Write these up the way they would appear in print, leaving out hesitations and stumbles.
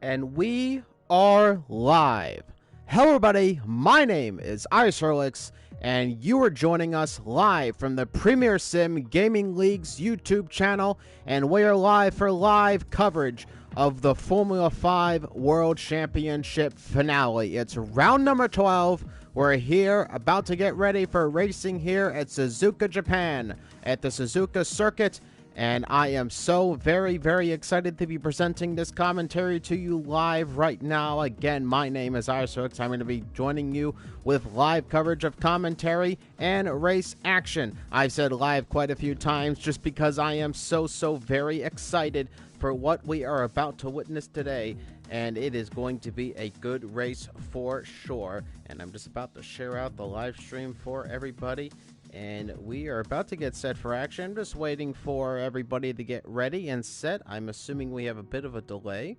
And we are live. Hello everybody, my name is Icerlix, and you are joining us live from the Premier Sim Gaming League's YouTube channel, and we are live for live coverage of the Formula 5 World Championship finale. It's round number 12. We're here about to get ready for racing here at Suzuka, Japan, at the Suzuka circuit. And I am so very, very excited to be presenting this commentary to you live right now. Again, my name is Icerlix. I'm going to be joining you with live coverage of commentary and race action. I've said live quite a few times just because I am so very excited for what we are about to witness today. And it is going to be a good race for sure. And I'm just about to share out the live stream for everybody. And we are about to get set for action. I'm just waiting for everybody to get ready and set. I'm assuming we have a bit of a delay.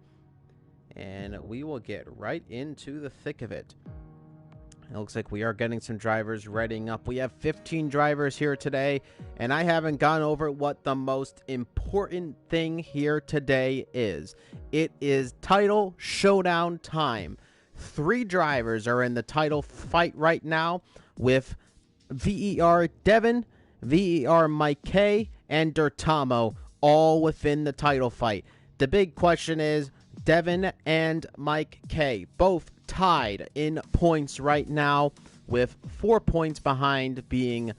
And we will get right into the thick of it. It looks like we are getting some drivers readying up. We have 15 drivers here today. And I haven't gone over what the most important thing here today is. It is title showdown time. 3 drivers are in the title fight right now with VER Devin, VER Mike K, and Dirtamo all within the title fight. The big question is Devin and Mike K both tied in points right now with 4 points behind being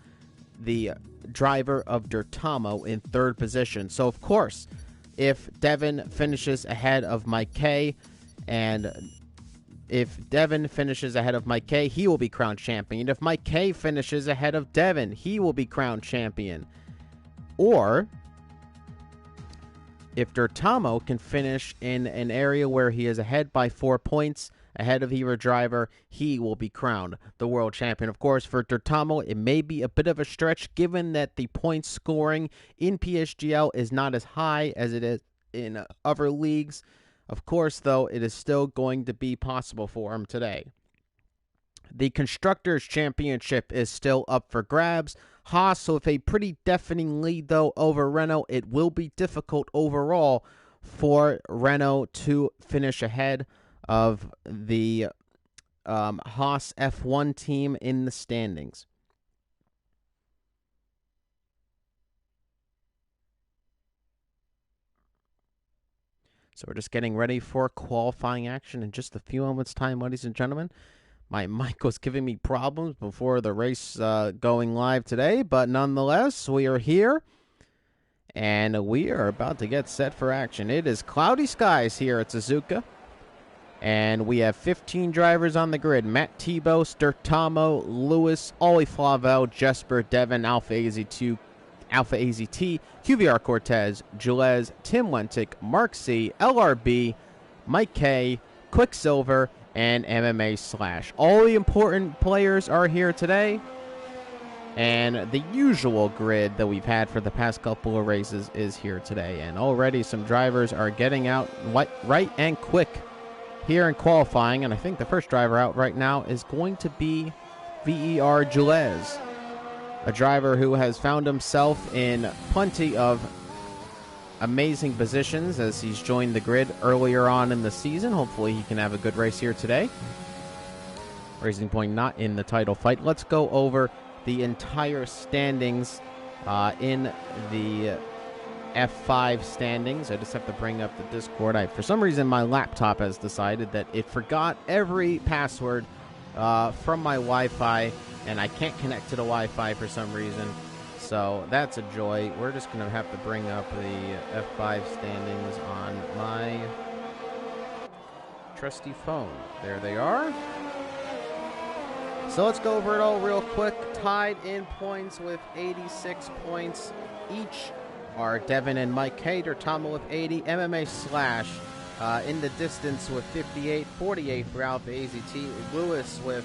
the driver of Dirtamo in 3rd position. So of course, if Devin finishes ahead of Mike K and if Devin finishes ahead of Mike K, he will be crowned champion. If Mike K finishes ahead of Devin, he will be crowned champion. Or if Dirtamo can finish in an area where he is ahead by 4 points, ahead of either driver, he will be crowned the world champion. Of course, for Dirtamo, it may be a bit of a stretch given that the point scoring in PSGL is not as high as it is in other leagues. Of course, though, it is still going to be possible for him today. The Constructors' Championship is still up for grabs. Haas with a pretty deafening lead, though, over Renault. It will be difficult overall for Renault to finish ahead of the Haas F1 team in the standings. So we're just getting ready for qualifying action in just a few moments' time, ladies and gentlemen. My mic was giving me problems before the race going live today, but nonetheless, we are here, and we are about to get set for action. It is cloudy skies here at Suzuka, and we have 15 drivers on the grid. Matt Tebos, Dirtamo, Lewis, Ollie Flavel, Jesper, Devin, Alpha AZ2, Alpha AZT, QVR Cortez, Gilles, Tim Wentick, Mark C, LRB, Mike K, Quicksilver, and MMA Slash. All the important players are here today, and the usual grid that we've had for the past couple of races is here today. And already some drivers are getting out right and quick here in qualifying, and I think the first driver out right now is going to be VER Gilles, a driver who has found himself in plenty of amazing positions as he's joined the grid earlier on in the season. Hopefully he can have a good race here today. Racing Point not in the title fight. Let's go over the entire standings in the F5 standings. I just have to bring up the Discord. For some reason, my laptop has decided that it forgot every password from my Wi-Fi, and I can't connect to the Wi-Fi for some reason. So that's a joy. We're just going to have to bring up the F5 standings on my trusty phone. There they are. So let's go over it all real quick. Tied in points with 86 points each are Devin and Mike K. Dirtamo with 80. MMA Slash in the distance with 58. 48 for Alpha AZT. Lewis with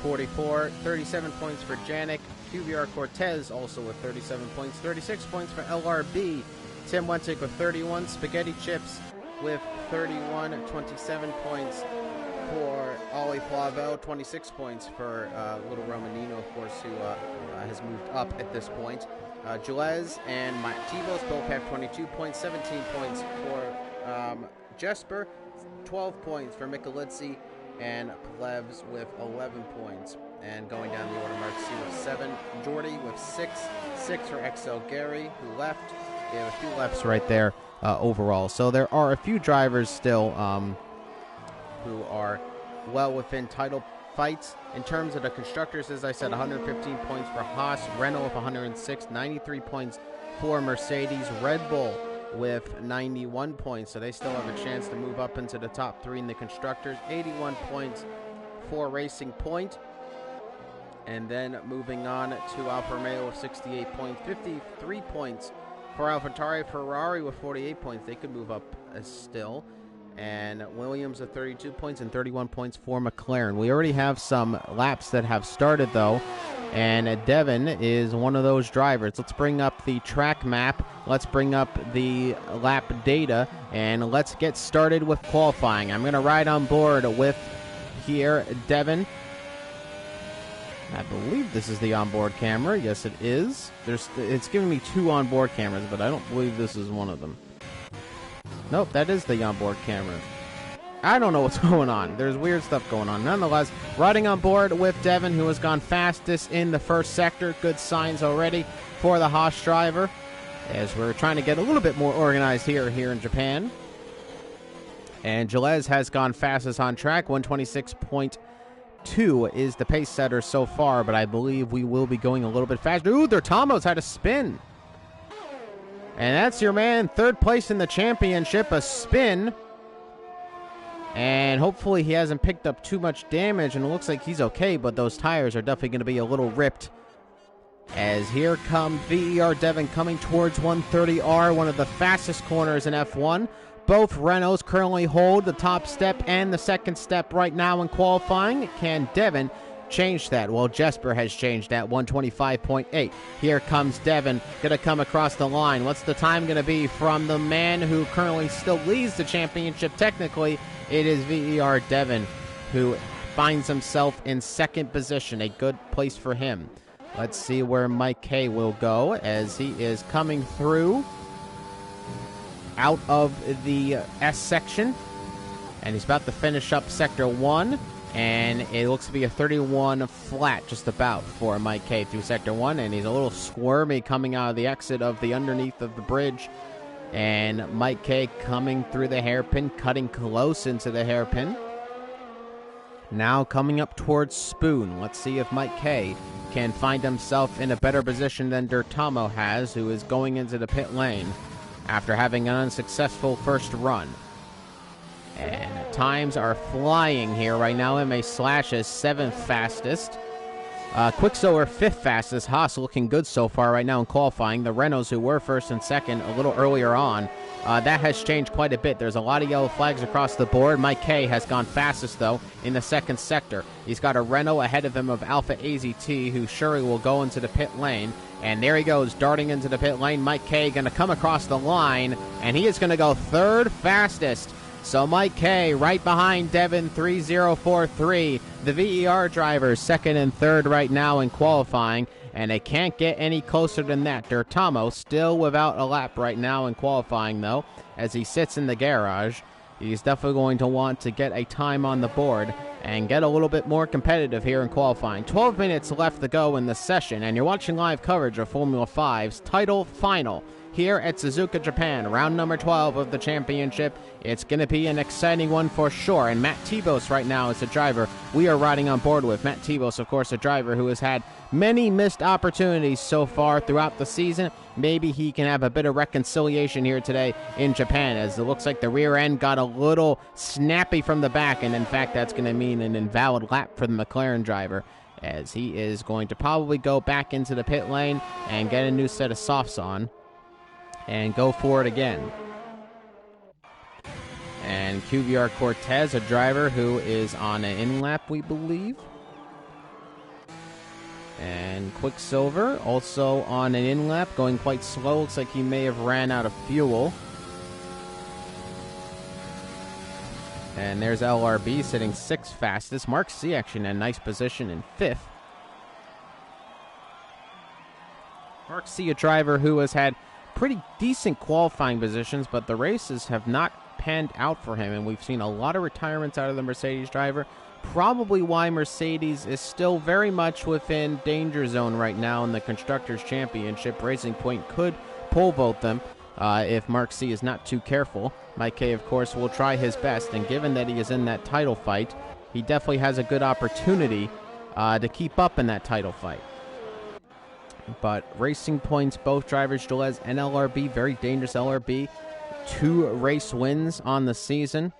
44, 37 points for Janik. QVR Cortez also with 37 points. 36 points for LRB. Tim Wentick with 31. Spaghetti Chips with 31. 27 points for Ollie Flavel. 26 points for Little Romanino, of course, who has moved up at this point. Gilles and Matt Tebos both have 22 points. 17 points for Jesper. 12 points for Mikulitsi, and Plevs with 11 points. And going down the order, Mark C with 7, Jordy with 6 for XL Gary, who left. They have a few lefts right there overall. So there are a few drivers still who are well within title fights. In terms of the constructors, as I said, 115 points for Haas, Renault with 106, 93 points for Mercedes, Red Bull with 91 points, so they still have a chance to move up into the top 3 in the constructors, 81 points for Racing Point. And then moving on to Alfa Romeo with 68 points, 53 points for AlphaTauri, Ferrari with 48 points. They could move up still. And Williams with 32 points and 31 points for McLaren. We already have some laps that have started, though, and Devin is one of those drivers. Let's bring up the track map. Let's bring up the lap data, and let's get started with qualifying. I'm going to ride on board with here Devin. I believe this is the onboard camera. Yes, it is. It's giving me 2 onboard cameras, but I don't believe this is one of them. Nope, that is the onboard camera. I don't know what's going on. There's weird stuff going on. Nonetheless, riding on board with Devin, who has gone fastest in the first sector. Good signs already for the Haas driver, as we're trying to get a little bit more organized here in Japan. And Gilles has gone fastest on track. 126.2 is the pace setter so far, but I believe we will be going a little bit faster. Ooh, Dertamo's had a spin. And that's your man, 3rd place in the championship, a spin. And hopefully he hasn't picked up too much damage, and it looks like he's okay, but those tires are definitely going to be a little ripped. As here come VER Devin coming towards 130R, one of the fastest corners in F1. Both Renaults currently hold the top step and the second step right now in qualifying. Can Devin change that? Well, Jesper has changed that, 125.8. Here comes Devin, gonna come across the line. What's the time gonna be from the man who currently still leads the championship? Technically, it is VER Devin, who finds himself in 2nd position, a good place for him. Let's see where Mike K will go, as he is coming through out of the S section, and he's about to finish up Sector 1. And it looks to be a 31 flat just about for Mike K through Sector 1. And he's a little squirmy coming out of the exit of the underneath of the bridge. And Mike K coming through the hairpin, cutting close into the hairpin. Now coming up towards Spoon. Let's see if Mike K can find himself in a better position than Dertamo has, who is going into the pit lane after having an unsuccessful first run. And times are flying here right now. MA Slash is 7th fastest. Quicksilver 5th fastest. Haas looking good so far right now in qualifying. The Renaults, who were 1st and 2nd a little earlier on, that has changed quite a bit. There's a lot of yellow flags across the board. Mike K has gone fastest, though, in the 2nd sector. He's got a Renault ahead of him of Alpha AZT, who surely will go into the pit lane. And there he goes, darting into the pit lane. Mike K going to come across the line, and he is going to go 3rd fastest. So Mike K right behind Devin, 3043. The VER drivers 2nd and 3rd right now in qualifying, and they can't get any closer than that. Dertamo still without a lap right now in qualifying, though, as he sits in the garage. He's definitely going to want to get a time on the board and get a little bit more competitive here in qualifying. 12 minutes left to go in the session, and you're watching live coverage of Formula 5's title final here at Suzuka, Japan, round number 12 of the championship. It's going to be an exciting one for sure, and Matt Tebos right now is the driver we are riding on board with. Matt Tebos, of course, a driver who has had many missed opportunities so far throughout the season. Maybe he can have a bit of reconciliation here today in Japan, as it looks like the rear end got a little snappy from the back, and in fact that's going to mean an invalid lap for the McLaren driver, as he is going to probably go back into the pit lane and get a new set of softs on and go for it again. And QVR Cortez, a driver who is on an in-lap, we believe. And Quicksilver, also on an in-lap, going quite slow. Looks like he may have ran out of fuel. And there's LRB sitting 6th fastest. Mark C actually in a nice position in 5th. Mark C, a driver who has had pretty decent qualifying positions, but the races have not panned out for him, and we've seen a lot of retirements out of the Mercedes driver. Probably why Mercedes is still very much within danger zone right now in the Constructors' Championship. Racing Point could pole vault them if Mark C is not too careful. Mike K, of course, will try his best, and given that he is in that title fight, he definitely has a good opportunity to keep up in that title fight. But Racing Point's both drivers, Gilles and LRB, very dangerous LRB. 2 race wins on the season.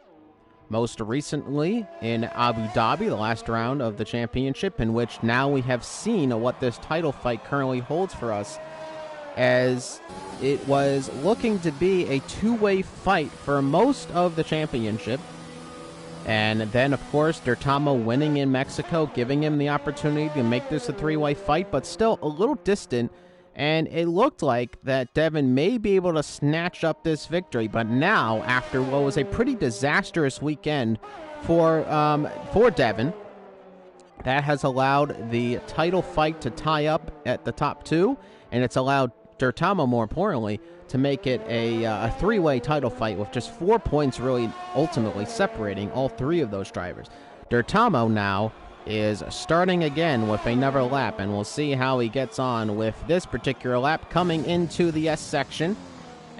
Most recently in Abu Dhabi, the last round of the championship, in which now we have seen what this title fight currently holds for us, as it was looking to be a 2-way fight for most of the championship. And then, of course, Dertamo winning in Mexico, giving him the opportunity to make this a 3-way fight, but still a little distant. And it looked like that Devin may be able to snatch up this victory. But now, after what was a pretty disastrous weekend for Devin, that has allowed the title fight to tie up at the top 2. And it's allowed Dertamo, more importantly, to make it a 3-way title fight with just 4 points really ultimately separating all 3 of those drivers. Dertamo now is starting again with another lap, and we'll see how he gets on with this particular lap coming into the S section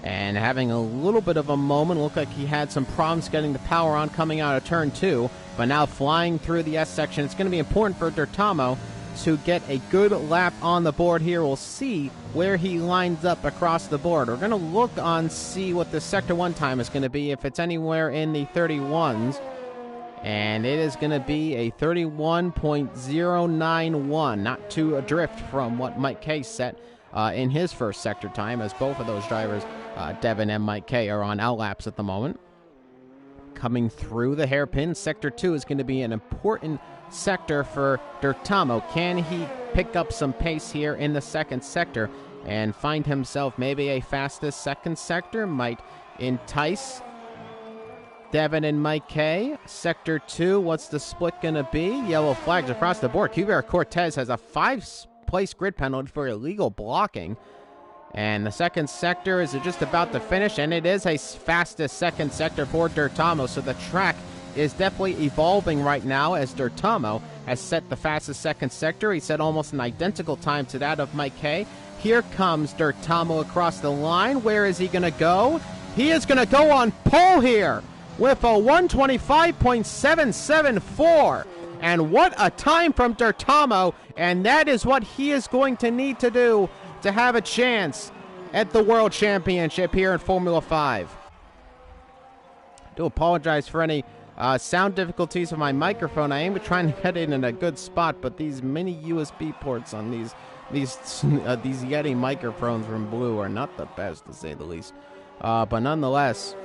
and having a little bit of a moment. Looked like he had some problems getting the power on coming out of turn 2, but now flying through the S section. It's going to be important for Dertamo to get a good lap on the board here. We'll see where he lines up across the board. We're going to look on, see what the Sector 1 time is going to be, if it's anywhere in the 31s. And it is going to be a 31.091, not too adrift from what Mike K set in his first sector time, as both of those drivers, Devin and Mike K, are on outlaps at the moment. Coming through the hairpin, Sector 2 is going to be an important sector for Dertamo. Can he pick up some pace here in the second sector and find himself maybe a fastest second sector? Might entice Devin and Mike K. Sector 2, what's the split going to be? Yellow flags across the board. Cuvier Cortez has a 5-place grid penalty for illegal blocking. And the second sector is just about to finish, and it is a fastest second sector for Dertamo. So the track is definitely evolving right now, as Dertamo has set the fastest second sector. He set almost an identical time to that of Mike K. Here comes Dertamo across the line. Where is he going to go? He is going to go on pole here with a 125.774. And what a time from Dertamo, and that is what he is going to need to do to have a chance at the World Championship here in Formula 5. I do apologize for any sound difficulties with my microphone. I am trying to get it in a good spot, but these mini USB ports on these Yeti microphones from Blue are not the best, to say the least. But nonetheless,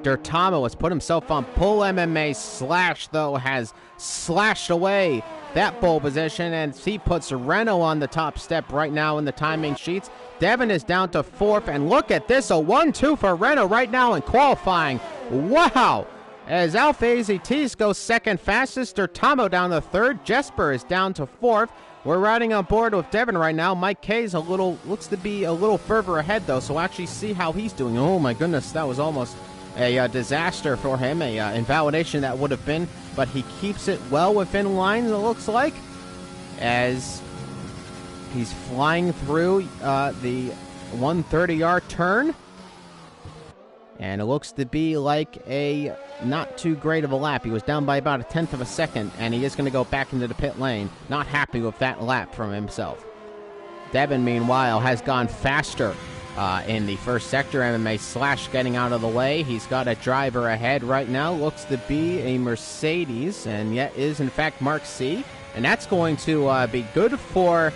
Dertamo has put himself on pole MMA. Slash, though, has slashed away that pole position, and he puts Renault on the top step right now in the timing sheets. Devin is down to 4th, and look at this, a 1-2 for Renault right now in qualifying. Wow! As Alfa AZTs goes second fastest, Dertamo down to 3rd, Jesper is down to 4th. We're riding on board with Devin right now. Mike K's looks to be a little further ahead, though, so we'll actually see how he's doing. Oh my goodness, that was almost a disaster for him, a invalidation that would have been, but he keeps it well within line, it looks like, as he's flying through the 130-yard turn. And it looks to be like a not too great of a lap. He was down by about 1/10 of a second, and he is going to go back into the pit lane. Not happy with that lap from himself. Devin, meanwhile, has gone faster in the first sector. MMA Slash getting out of the way. He's got a driver ahead right now. Looks to be a Mercedes, and yet is, in fact, Mark C. And that's going to be good for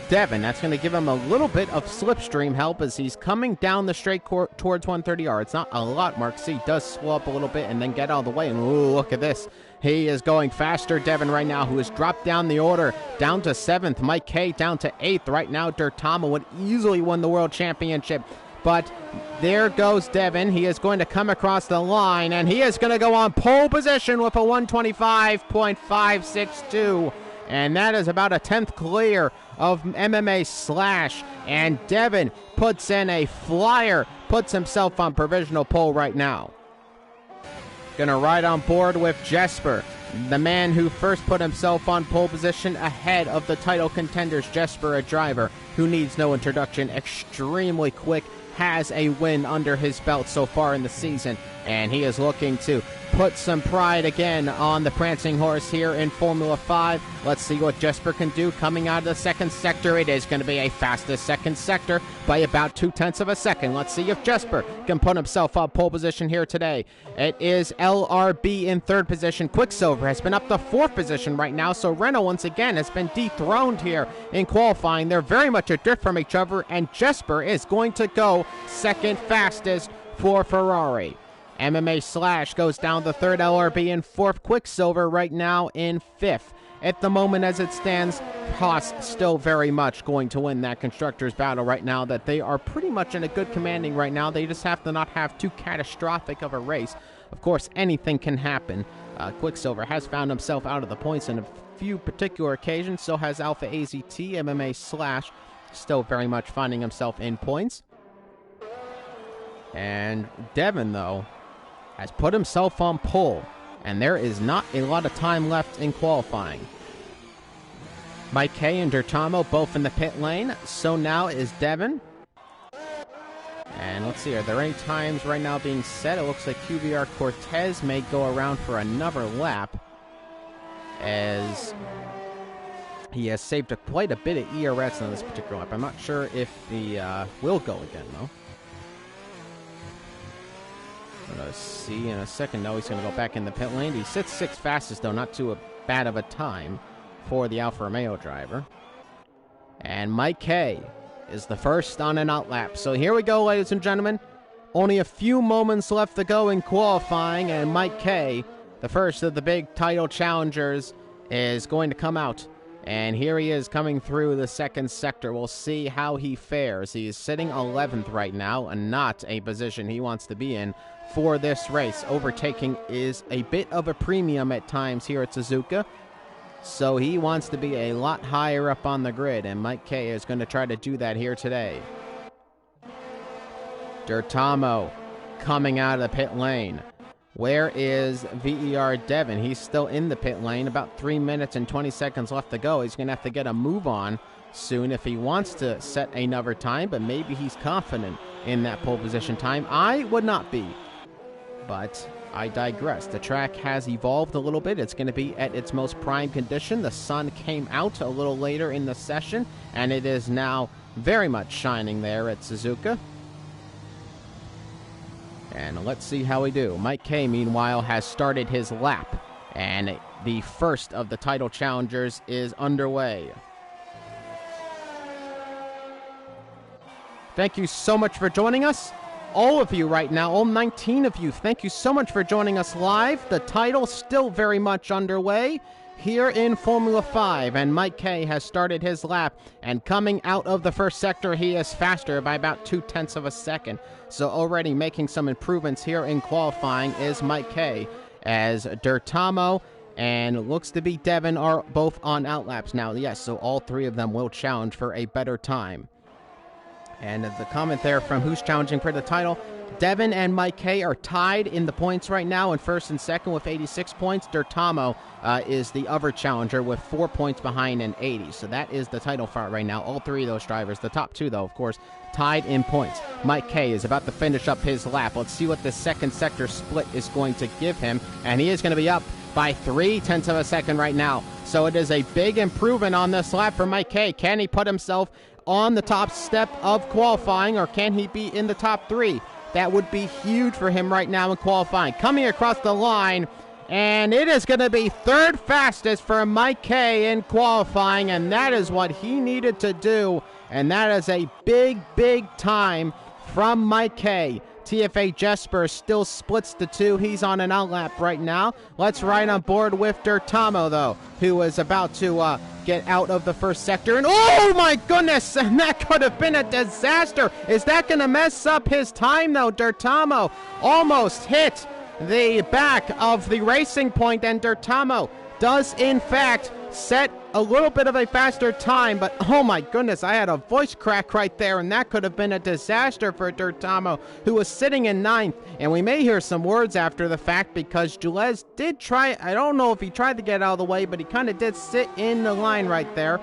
Devin. That's going to give him a little bit of slipstream help as he's coming down the straight towards 130R. It's not a lot. Mark C does slow up a little bit and then get out of the way. And ooh, look at this. He is going faster. Devin right now, who has dropped down the order, down to 7th. Mike K down to 8th. Right now, Dertamo would easily win the World Championship. But there goes Devin. He is going to come across the line, and he is going to go on pole position with a 125.562. and that is about a 10th clear of MMA Slash, and Devin puts in a flyer, puts himself on provisional pole right now. Gonna ride on board with Jesper, the man who first put himself on pole position ahead of the title contenders. Jesper, a driver who needs no introduction, extremely quick, has a win under his belt so far in the season, and he is looking to put some pride again on the prancing horse here in Formula 5. Let's see what Jesper can do coming out of the second sector. It is going to be a fastest second sector by about 0.2 of a second. Let's see if Jesper can put himself up pole position here today. It is LRB in third position. Quicksilver has been up to fourth position right now, so Renault once again has been dethroned here in qualifying. They're very much adrift from each other, and Jesper is going to go second fastest for Ferrari. MMA Slash goes down the third, LRB in fourth, Quicksilver right now in fifth. At the moment as it stands, Haas still very much going to win that constructors battle right now, that they are pretty much in a good commanding right now. They just have to not have too catastrophic of a race. Of course, anything can happen. Quicksilver has found himself out of the points on a few particular occasions, so has Alpha AZT. MMA Slash still very much finding himself in points. And Devin, though, has put himself on pole, and there is not a lot of time left in qualifying. Mike K and Dertamo both in the pit lane, so now is Devin. And let's see, are there any times right now being set? It looks like QBR Cortez may go around for another lap, as he has saved quite a bit of ERS on this particular lap. I'm not sure if the will go again, though. Let's see in a second. No, he's going to go back in the pit lane. He sits sixth fastest, though, not too bad of a time for the Alfa Romeo driver. And Mike K is the first on an out lap. So here we go, ladies and gentlemen. Only a few moments left to go in qualifying, and Mike K, the first of the big title challengers, is going to come out. And here he is coming through the second sector. We'll see how he fares. He is sitting 11th right now, and not a position he wants to be in for this race. Overtaking is a bit of a premium at times here at Suzuka, so he wants to be a lot higher up on the grid, and Mike K is going to try to do that here today. Dertamo coming out of the pit lane. Where is VER Devin? He's still in the pit lane. About 3 minutes and 20 seconds left to go. He's going to have to get a move on soon if he wants to set another time, but maybe he's confident in that pole position time. I would not be, but I digress. The track has evolved a little bit. It's going to be at its most prime condition. The sun came out a little later in the session, and it is now very much shining there at Suzuka. And let's see how we do. Mike K, meanwhile, has started his lap, and the first of the title challengers is underway. Thank you so much for joining us. All of you right now, all 19 of you, thank you so much for joining us live. The title still very much underway here in Formula 5, and Mike K has started his lap, and coming out of the first sector, he is faster by about 0.2 of a second. So already making some improvements here in qualifying is Mike K, as Dertamo and looks to be Devin are both on outlaps now. Yes, so all three of them will challenge for a better time. And the comment there from who's challenging for the title, Devin and Mike K are tied in the points right now in first and second with 86 points. Dertamo is the other challenger with 4 points behind and 80. So that is the title fight right now. All three of those drivers, the top two though, of course, tied in points. Mike K is about to finish up his lap. Let's see what the second sector split is going to give him. And he is going to be up by 0.3 of a second right now. So it is a big improvement on this lap for Mike K. Can he put himself on the top step of qualifying, or can he be in the top three? That would be huge for him right now in qualifying. Coming across the line, and it is going to be third fastest for Mike K in qualifying, and that is what he needed to do, and that is a big, big time from Mike K. TFA Jesper still splits the two. He's on an outlap right now. Let's ride on board with Dertamo, though, who is about to get out of the first sector. And oh my goodness, and that could have been a disaster. Is that going to mess up his time, though? Dertamo almost hit the back of the racing point, and Dertamo does, in fact, set a little bit of a faster time, but oh my goodness, I had a voice crack right there, and that could have been a disaster for Dirtamo, who was sitting in 9th. And we may hear some words after the fact because Jules did try, I don't know if he tried to get out of the way, but he kind of did sit in the line right there.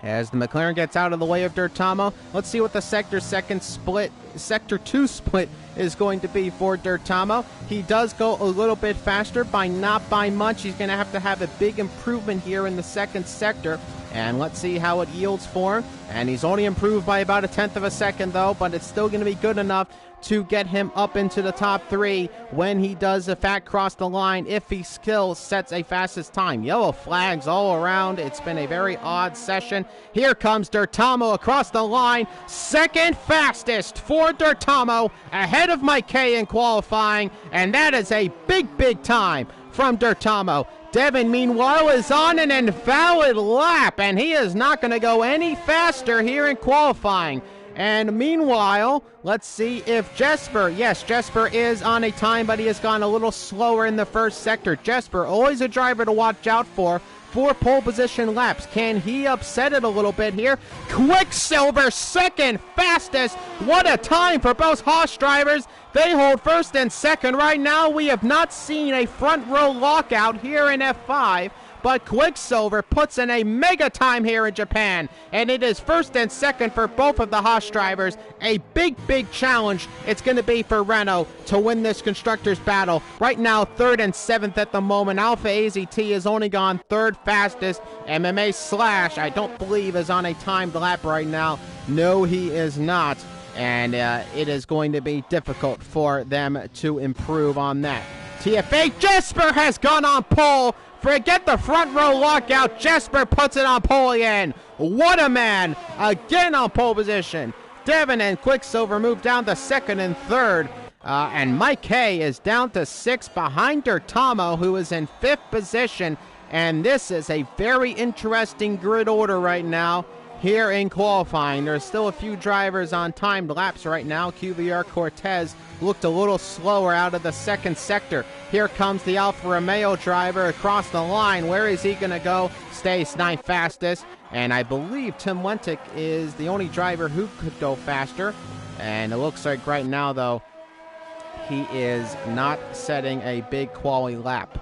As the McLaren gets out of the way of Dirtamo, let's see what the Sector 2 split is going to be for Dirtamo. He does go a little bit faster, not by much. He's going to have a big improvement here in the second sector. And let's see how it yields for him. And he's only improved by about 1/10 of a second, though, but it's still going to be good enough to get him up into the top 3 when he does a fat cross the line, if he still sets a fastest time. Yellow flags all around. It's been a very odd session. Here comes Dirtamo across the line. Second fastest for Dirtamo, ahead of Mike K in qualifying, and that is a big time from Dirtamo. Devin, meanwhile, is on an invalid lap, and he is not going to go any faster here in qualifying. And meanwhile, let's see if Jesper is on a time, but he has gone a little slower in the first sector. Jesper, always a driver to watch out for pole position laps. Can he upset it a little bit here? Quicksilver, second fastest. What a time for both Haas drivers. They hold first and second right now. We have not seen a front row lockout here in F5. But Quicksilver puts in a mega time here in Japan, and it is first and second for both of the Haas drivers. A big challenge it's going to be for Renault to win this constructors battle. Right now, 3rd and 7th at the moment. Alpha AZT has only gone 3rd fastest. MMA Slash, I don't believe, is on a timed lap right now. No, he is not, and it is going to be difficult for them to improve on that. TFA Jesper has gone on pole. Forget the front row lockout. Jesper puts it on pole again. What a man. Again on pole position. Devin and Quicksilver move down to 2nd and 3rd. And Mike K is down to 6th behind Dirtamo, who is in 5th position. And this is a very interesting grid order right now here in qualifying. There's still a few drivers on timed laps right now. QVR Cortez looked a little slower out of the second sector. Here comes the Alfa Romeo driver across the line. Where is he going to go? Stays 9th fastest. And I believe Tim Wentic is the only driver who could go faster. And it looks like right now, though, he is not setting a big quality lap.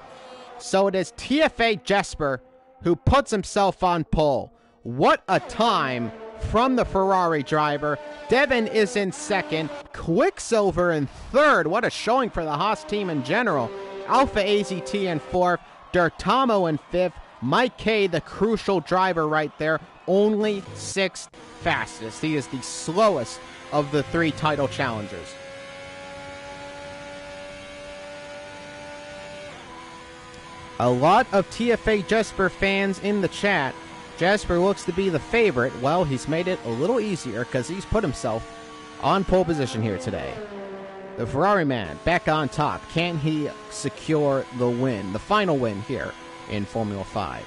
So it is TFA Jesper who puts himself on pole. What a time from the Ferrari driver. Devin is in 2nd. Quicksilver in 3rd. What a showing for the Haas team in general. Alpha AZT in 4th. Dirtamo in 5th. Mike K, the crucial driver right there, only 6th fastest. He is the slowest of the 3 title challengers. A lot of TFA Jesper fans in the chat. Jesper looks to be the favorite. Well, he's made it a little easier because he's put himself on pole position here today. The Ferrari man back on top. Can he secure the win, the final win here in Formula 5?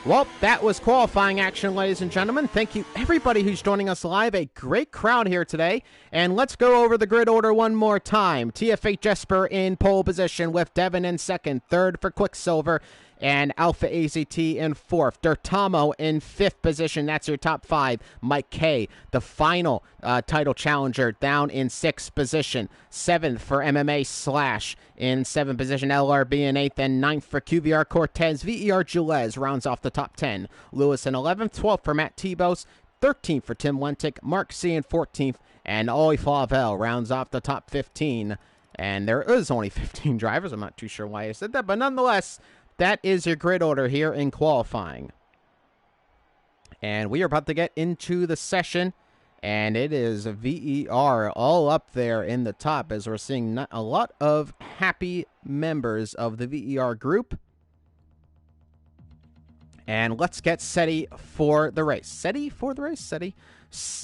Well, that was qualifying action, ladies and gentlemen. Thank you, everybody who's joining us live. A great crowd here today. And let's go over the grid order one more time. TFA Jesper in pole position with Devin in 2nd. 3rd for Quicksilver. And Alpha AZT in 4th. Dirtamo in 5th position. That's your top 5. Mike K, the final title challenger, down in 6th position. 7th for MMA Slash in 7th position. LRB in 8th. And 9th for QVR Cortez. VER Jules rounds off the top 10. Lewis in 11th. 12th for Matt Tebos. 13th for Tim Wentic. Mark C in 14th. And Oli Flavel rounds off the top 15. And there is only 15 drivers. I'm not too sure why I said that. But nonetheless, that is your grid order here in qualifying. And we are about to get into the session. And it is VER all up there in the top as we're seeing a lot of happy members of the VER group. And let's get SETI for the race. SETI for the race? SETI?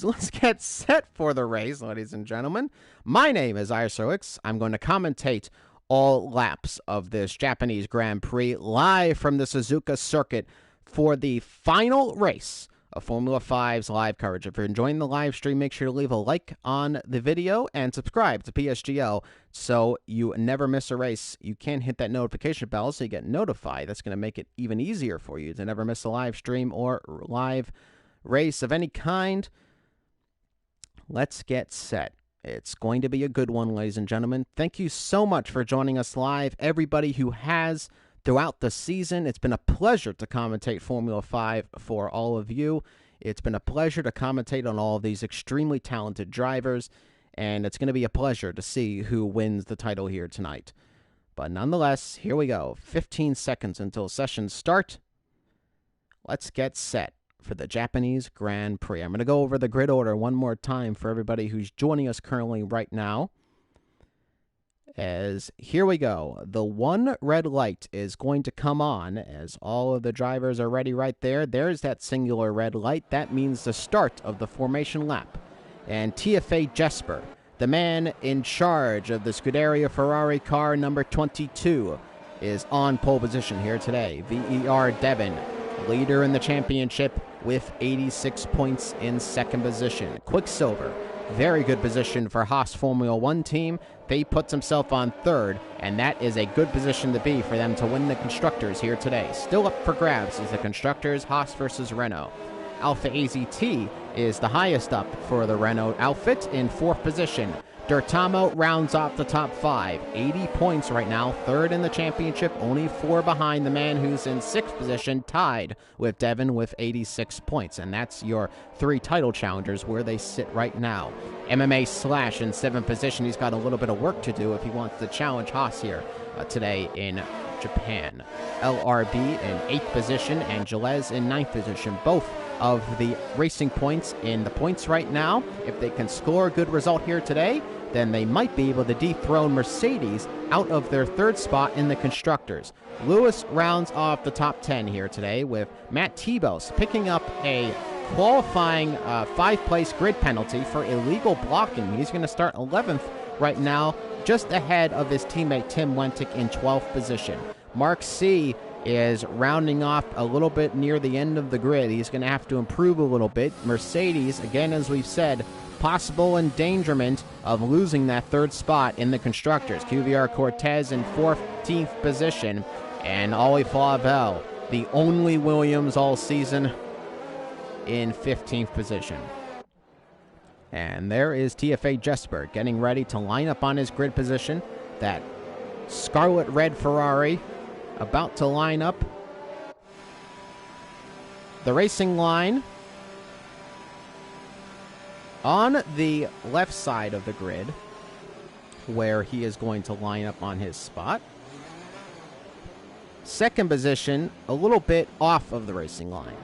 Let's get set for the race, ladies and gentlemen. My name is Iserlix. I'm going to commentate all laps of this Japanese Grand Prix live from the Suzuka circuit for the final race Formula 5's live coverage. If you're enjoying the live stream, make sure to leave a like on the video and subscribe to PSGL so you never miss a race. You can hit that notification bell so you get notified. That's going to make it even easier for you to never miss a live stream or live race of any kind. Let's get set. It's going to be a good one, ladies and gentlemen. Thank you so much for joining us live. Everybody who has throughout the season, it's been a pleasure to commentate Formula 5 for all of you. It's been a pleasure to commentate on all of these extremely talented drivers, and it's going to be a pleasure to see who wins the title here tonight. But nonetheless, here we go. 15 seconds until sessions start. Let's get set for the Japanese Grand Prix. I'm going to go over the grid order one more time for everybody who's joining us currently right now. As here we go. The one red light is going to come on as all of the drivers are ready right there. There's that singular red light. That means the start of the formation lap. And TFA Jesper, the man in charge of the Scuderia Ferrari car number 22, is on pole position here today. VER Devon, leader in the championship with 86 points in second position. Quicksilver, very good position for Haas Formula 1 team. They puts himself on third, and that is a good position to be for them to win the Constructors here today. Still up for grabs is the Constructors, Haas versus Renault. Alpha AZT is the highest up for the Renault outfit in fourth position. D'Ortamo rounds off the top 5. 80 points right now, third in the championship, only 4 behind the man who's in sixth position, tied with Devon with 86 points. And that's your 3 title challengers where they sit right now. MMA Slash in seventh position. He's got a little bit of work to do if he wants to challenge Haas here today in Japan. LRB in 8th position and Gilles in 9th position. Both of the racing points in the points right now. If they can score a good result here today, then they might be able to dethrone Mercedes out of their third spot in the Constructors. Lewis rounds off the top 10 here today with Matt Tebos picking up a qualifying 5-place grid penalty for illegal blocking. He's going to start 11th right now, just ahead of his teammate Tim Wentic in 12th position. Mark C is rounding off a little bit near the end of the grid. He's going to have to improve a little bit. Mercedes, again, as we've said, possible endangerment of losing that third spot in the Constructors. QVR Cortez in 14th position, and Ollie Flavel, the only Williams all season, in 15th position. And there is TFA Jesper getting ready to line up on his grid position. That scarlet red Ferrari about to line up. The racing line on the left side of the grid, where he is going to line up on his spot. Second position, a little bit off of the racing line.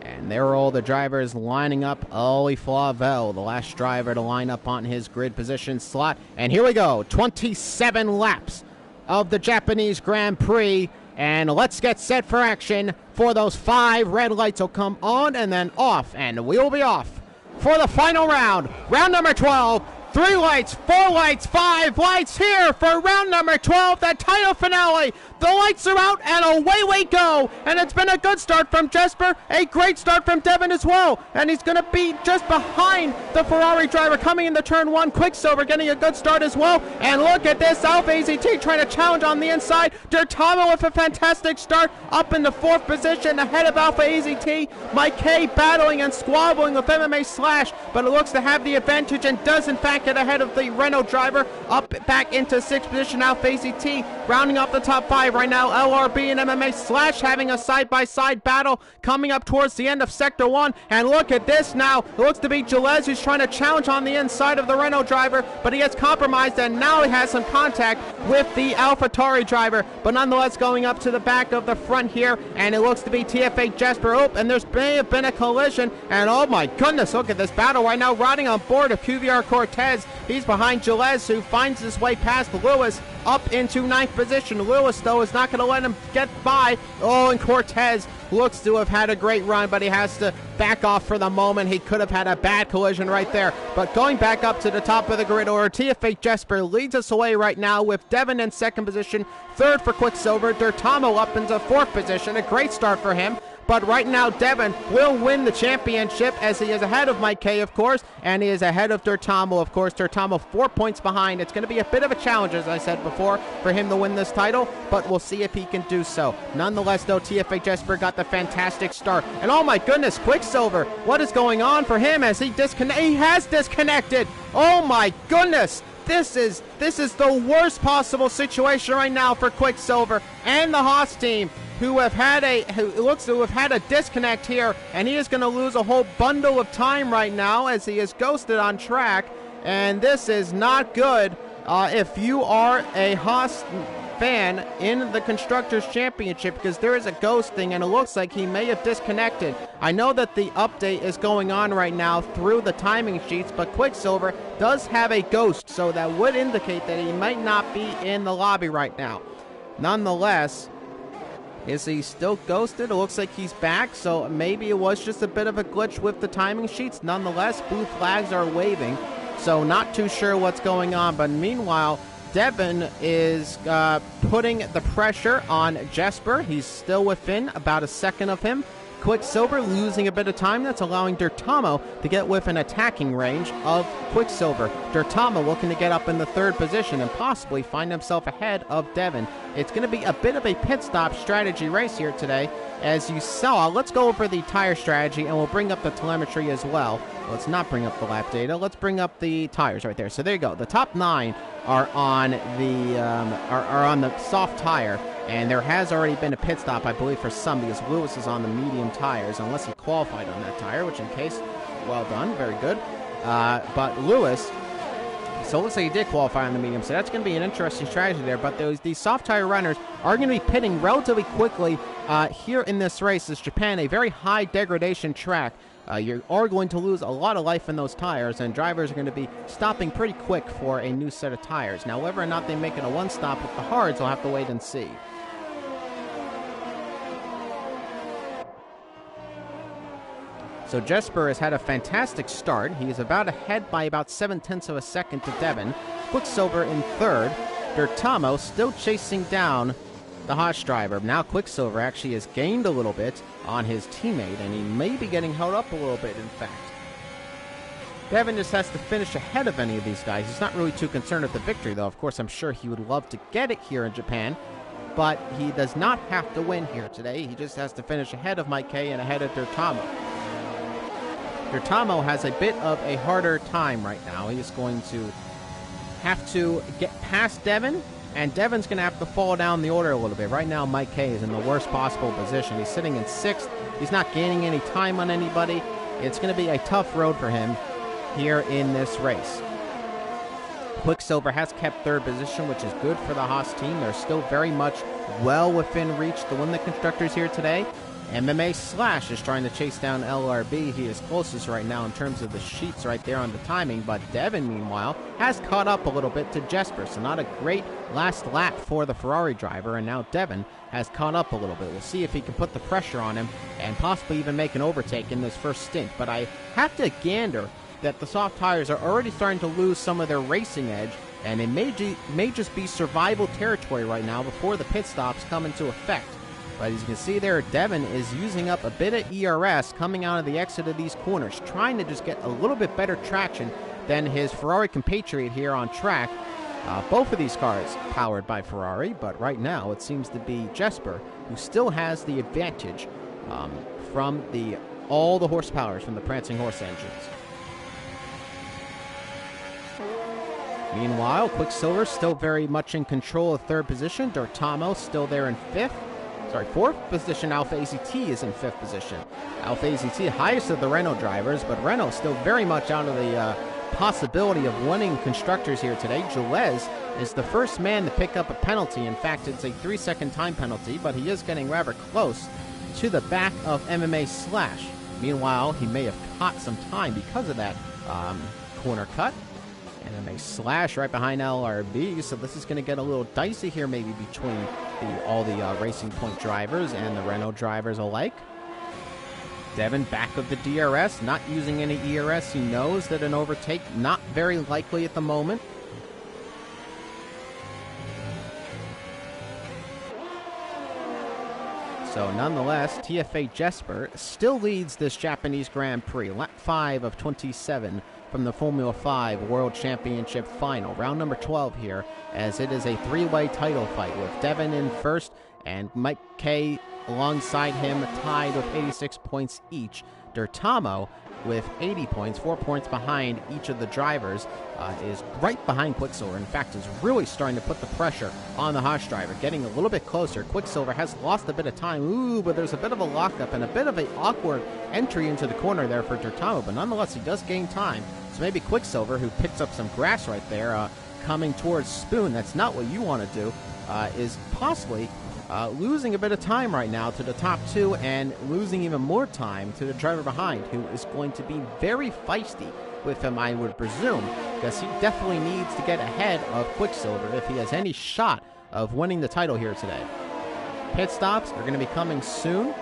And there are all the drivers lining up. Ollie Flavel, the last driver to line up on his grid position slot. And here we go, 27 laps of the Japanese Grand Prix. And let's get set for action for those 5 red lights will come on and then off. And we'll be off for the final round. Round number 12. 3 lights, 4 lights, 5 lights here for round number 12, the title finale. The lights are out and away we go. And it's been a good start from Jesper, a great start from Devon as well. And he's going to be just behind the Ferrari driver coming into turn 1. Quicksilver getting a good start as well. And look at this, Alpha AZT trying to challenge on the inside. D'Ortamo with a fantastic start up in the 4th position ahead of Alpha AZT. Mike K battling and squabbling with MMA Slash, but it looks to have the advantage and does in fact get ahead of the Renault driver up back into 6th position. Alpha AZT rounding off the top 5 right now. LRB and MMA Slash having a side-by-side battle coming up towards the end of Sector 1. And look at this now. It looks to be Gilles who's trying to challenge on the inside of the Renault driver, but he gets compromised and now he has some contact with the AlphaTauri driver, but nonetheless going up to the back of the front here, and it looks to be TFA Jesper. Oh, and there's may have been a collision, and oh my goodness, look at this battle right now. Riding on board of QVR Cortez. He's behind Gilles, who finds his way past Lewis up into 9th position. Lewis, though, is not going to let him get by. Oh, and Cortez looks to have had a great run, but he has to back off for the moment. He could have had a bad collision right there. But going back up to the top of the grid order, TFA Jesper leads us away right now with Devon in 2nd position, 3rd for Quicksilver. D'Ortamo up into 4th position. A great start for him. but right now Devin will win the championship as he is ahead of Mike K, of course, and he is ahead of Dirtamo, of course. Dirtamo 4 points behind. It's going to be a bit of a challenge, as I said before, for him to win this title, but we'll see if he can do so. Nonetheless, though, TFA Jesper got the fantastic start, and oh my goodness, Quicksilver, what is going on for him as he has disconnected? Oh my goodness! This is the worst possible situation right now for Quicksilver and the Haas team, who looks to have had a disconnect here, and he is going to lose a whole bundle of time right now as he is ghosted on track, and this is not good if you are a Haas fan in the Constructors' Championship, because there is a ghosting and it looks like he may have disconnected. I know that the update is going on right now through the timing sheets, but Quicksilver does have a ghost, so that would indicate that he might not be in the lobby right now. Nonetheless, is he still ghosted? It looks like he's back, so maybe it was just a bit of a glitch with the timing sheets. Nonetheless, blue flags are waving, so not too sure what's going on. But meanwhile, Devin is putting the pressure on Jesper. He's still within about a second of him. Quicksilver losing a bit of time. That's allowing Dirtamo to get within attacking range of Quicksilver. Dirtamo looking to get up in the 3rd position and possibly find himself ahead of Devin. It's going to be a bit of a pit stop strategy race here today. As you saw, let's go over the tire strategy, and we'll bring up the telemetry as well. Let's not bring up the lap data. Let's bring up the tires right there. So there you go. The top 9 are on the soft tire, and there has already been a pit stop, I believe, for some, because Lewis is on the medium tires, unless he qualified on that tire, which in case, well done, very good. But Lewis, so let's say he did qualify on the medium, so that's going to be an interesting strategy there. But these soft tire runners are going to be pitting relatively quickly here in this race, as Japan, a very high degradation track. You are going to lose a lot of life in those tires, and drivers are going to be stopping pretty quick for a new set of tires. Now, whether or not they make it a one-stop with the hards, we'll have to wait and see. So Jesper has had a fantastic start. He is about ahead by about 0.7 of a second to Devin. Quicksilver in 3rd. Dirtamo still chasing down the Haas driver. Now Quicksilver actually has gained a little bit on his teammate, and he may be getting held up a little bit, in fact. Devin just has to finish ahead of any of these guys. He's not really too concerned with the victory, though. Of course, I'm sure he would love to get it here in Japan, but he does not have to win here today. He just has to finish ahead of Mike K and ahead of Dirtamo. Dirtamo has a bit of a harder time right now. He is going to have to get past Devin, and Devin's going to have to fall down the order a little bit. Right now, Mike K is in the worst possible position. He's sitting in 6th. He's not gaining any time on anybody. It's going to be a tough road for him here in this race. Quicksilver has kept 3rd position, which is good for the Haas team. They're still very much well within reach to win the Constructors here today. MMA Slash is trying to chase down LRB. He is closest right now in terms of the sheets right there on the timing, but Devin, meanwhile, has caught up a little bit to Jesper, so not a great last lap for the Ferrari driver, and now Devin has caught up a little bit. We'll see if he can put the pressure on him and possibly even make an overtake in this first stint, but I have to gander that the soft tires are already starting to lose some of their racing edge, and it may just be survival territory right now before the pit stops come into effect. But as you can see there, Devin is using up a bit of ERS coming out of the exit of these corners, trying to just get a little bit better traction than his Ferrari compatriot here on track. Both of these cars powered by Ferrari, but right now it seems to be Jesper who still has the advantage from all the horsepowers from the Prancing Horse engines. Meanwhile, Quicksilver still very much in control of 3rd position. Dirtamo still there in 4th position. Alpha AZT is in 5th position. Alpha AZT, highest of the Renault drivers, but Renault still very much out of the possibility of winning Constructors here today. Gilles is the first man to pick up a penalty. In fact, it's a 3-second time penalty, but he is getting rather close to the back of MMA Slash. Meanwhile, he may have caught some time because of that corner cut. MMA Slash right behind LRB, so this is going to get a little dicey here maybe between all the Racing Point drivers and the Renault drivers alike. Devin back of the DRS, not using any ERS. He knows that an overtake not very likely at the moment. So So nonetheless, TFA Jesper still leads this Japanese Grand Prix. Lap 5 of 27 from the Formula 5 World Championship Final. Round number 12 here, as it is a three-way title fight with Devin in first and Mike K alongside him, tied with 86 points each. Dertamo with 80 points, 4 points behind each of the drivers, is right behind Quicksilver. In fact, is really starting to put the pressure on the Haas driver, getting a little bit closer. Quicksilver has lost a bit of time. Ooh, but there's a bit of a lockup and a bit of an awkward entry into the corner there for Dertamo, but nonetheless, he does gain time. So maybe Quicksilver, who picks up some grass right there, coming towards Spoon, that's not what you want to do, is possibly losing a bit of time right now to the top two and losing even more time to the driver behind, who is going to be very feisty with him, I would presume, because he definitely needs to get ahead of Quicksilver if he has any shot of winning the title here today. Pit stops are going to be coming soon.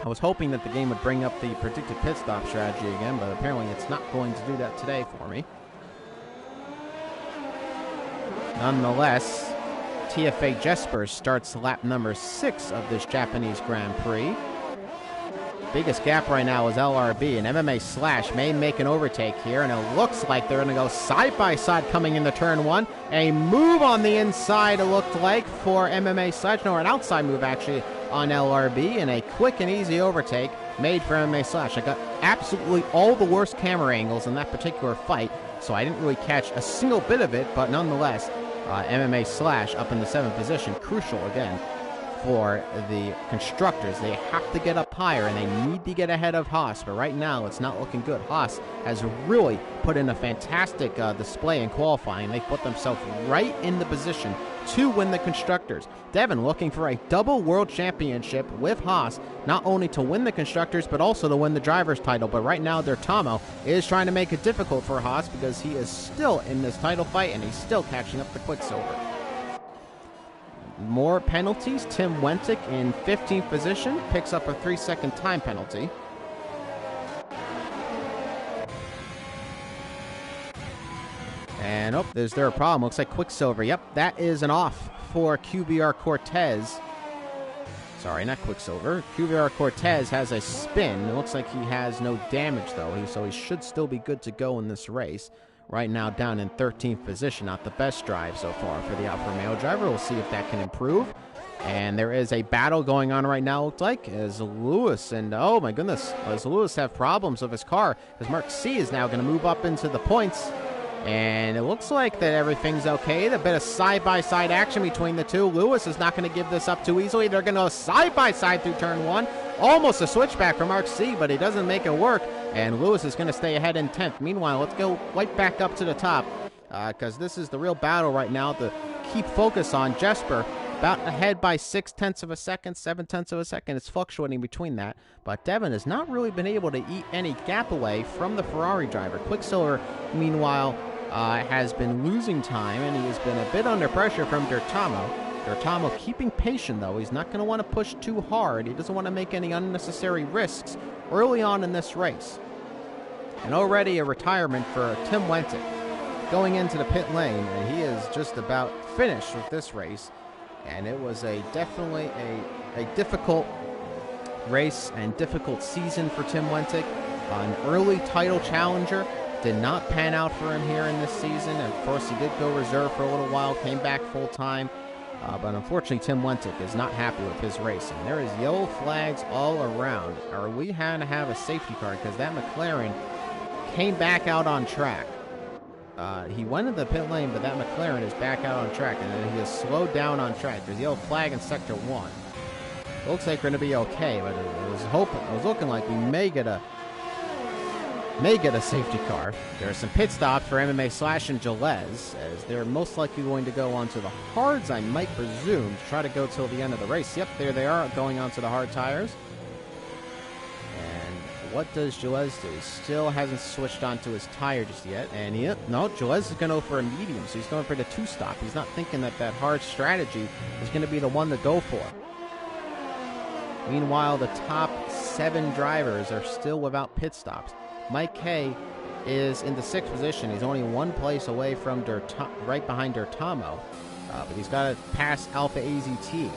I was hoping that the game would bring up the predicted pit stop strategy again, but apparently it's not going to do that today for me. Nonetheless, TFA Jesper starts lap number 6 of this Japanese Grand Prix. Biggest gap right now is LRB, and MMA Slash may make an overtake here, and it looks like they're going to go side-by-side coming into turn 1. A move on the inside, it looked like, for MMA Slash. No, an outside move, actually, on LRB, and a quick and easy overtake made for MMA Slash. I got absolutely all the worst camera angles in that particular fight, so I didn't really catch a single bit of it, but nonetheless, MMA Slash up in the 7th position, crucial again for the constructors. They have to get up higher, and they need to get ahead of Haas, but right now it's not looking good. Haas has really put in a fantastic display in qualifying. They put themselves right in the position to win the constructors. Devin looking for a double world championship with Haas, not only to win the constructors but also to win the driver's title, but right now Dertamo is trying to make it difficult for Haas because he is still in this title fight and he's still catching up to Quicksilver. More penalties. Tim Wentic in 15th position picks up a 3-second time penalty. And there's a problem. Looks like Quicksilver. Yep, that is an off for QBR Cortez. Sorry, not Quicksilver. QBR Cortez has a spin. It looks like he has no damage though, so he should still be good to go in this race. Right now down in 13th position. Not the best drive so far for the Alfa Romeo driver. We'll see if that can improve. And there is a battle going on right now, looks like, as Lewis and, oh my goodness, does Lewis have problems with his car? As Mark C is now going to move up into the points. And it looks like that everything's okay. A bit of side-by-side action between the two. Lewis is not going to give this up too easily. They're going to go side-by-side through turn 1. Almost a switchback from Mark C, but he doesn't make it work. And Lewis is going to stay ahead in 10th. Meanwhile, let's go right back up to the top, because this is the real battle right now to keep focus on. Jesper about ahead by 0.6 of a second, 0.7 of a second. It's fluctuating between that. But Devin has not really been able to eat any gap away from the Ferrari driver. Quicksilver, meanwhile, has been losing time, and he has been a bit under pressure from Dertamo. Dertamo keeping patient, though. He's not going to want to push too hard. He doesn't want to make any unnecessary risks early on in this race. And already a retirement for Tim Wentic going into the pit lane, and he is just about finished with this race. And it was definitely a difficult race and difficult season for Tim Wentic. An early title challenger did not pan out for him here in this season. Of course, he did go reserve for a little while, came back full-time. But unfortunately, Tim Wentic is not happy with his racing. There is yellow flags all around. Are we going to have a safety car? Because that McLaren came back out on track. He went in the pit lane, but that McLaren is back out on track, and then he is slowed down on track. There's a yellow flag in Sector 1. Looks like we're going to be okay, but it was looking like we may get a safety car. There are some pit stops for MMA Slash and Gilles, as they're most likely going to go onto the hards, I might presume, to try to go till the end of the race. Yep, there they are, going onto the hard tires. And what does Gilles do? He still hasn't switched onto his tire just yet. And Gilles is going to go for a medium, so he's going for the 2-stop. He's not thinking that hard strategy is going to be the one to go for. Meanwhile, the top 7 drivers are still without pit stops. Mike K is in the 6th position. He's only 1 place away from right behind Dertamo, but he's got to pass Alpha AZT.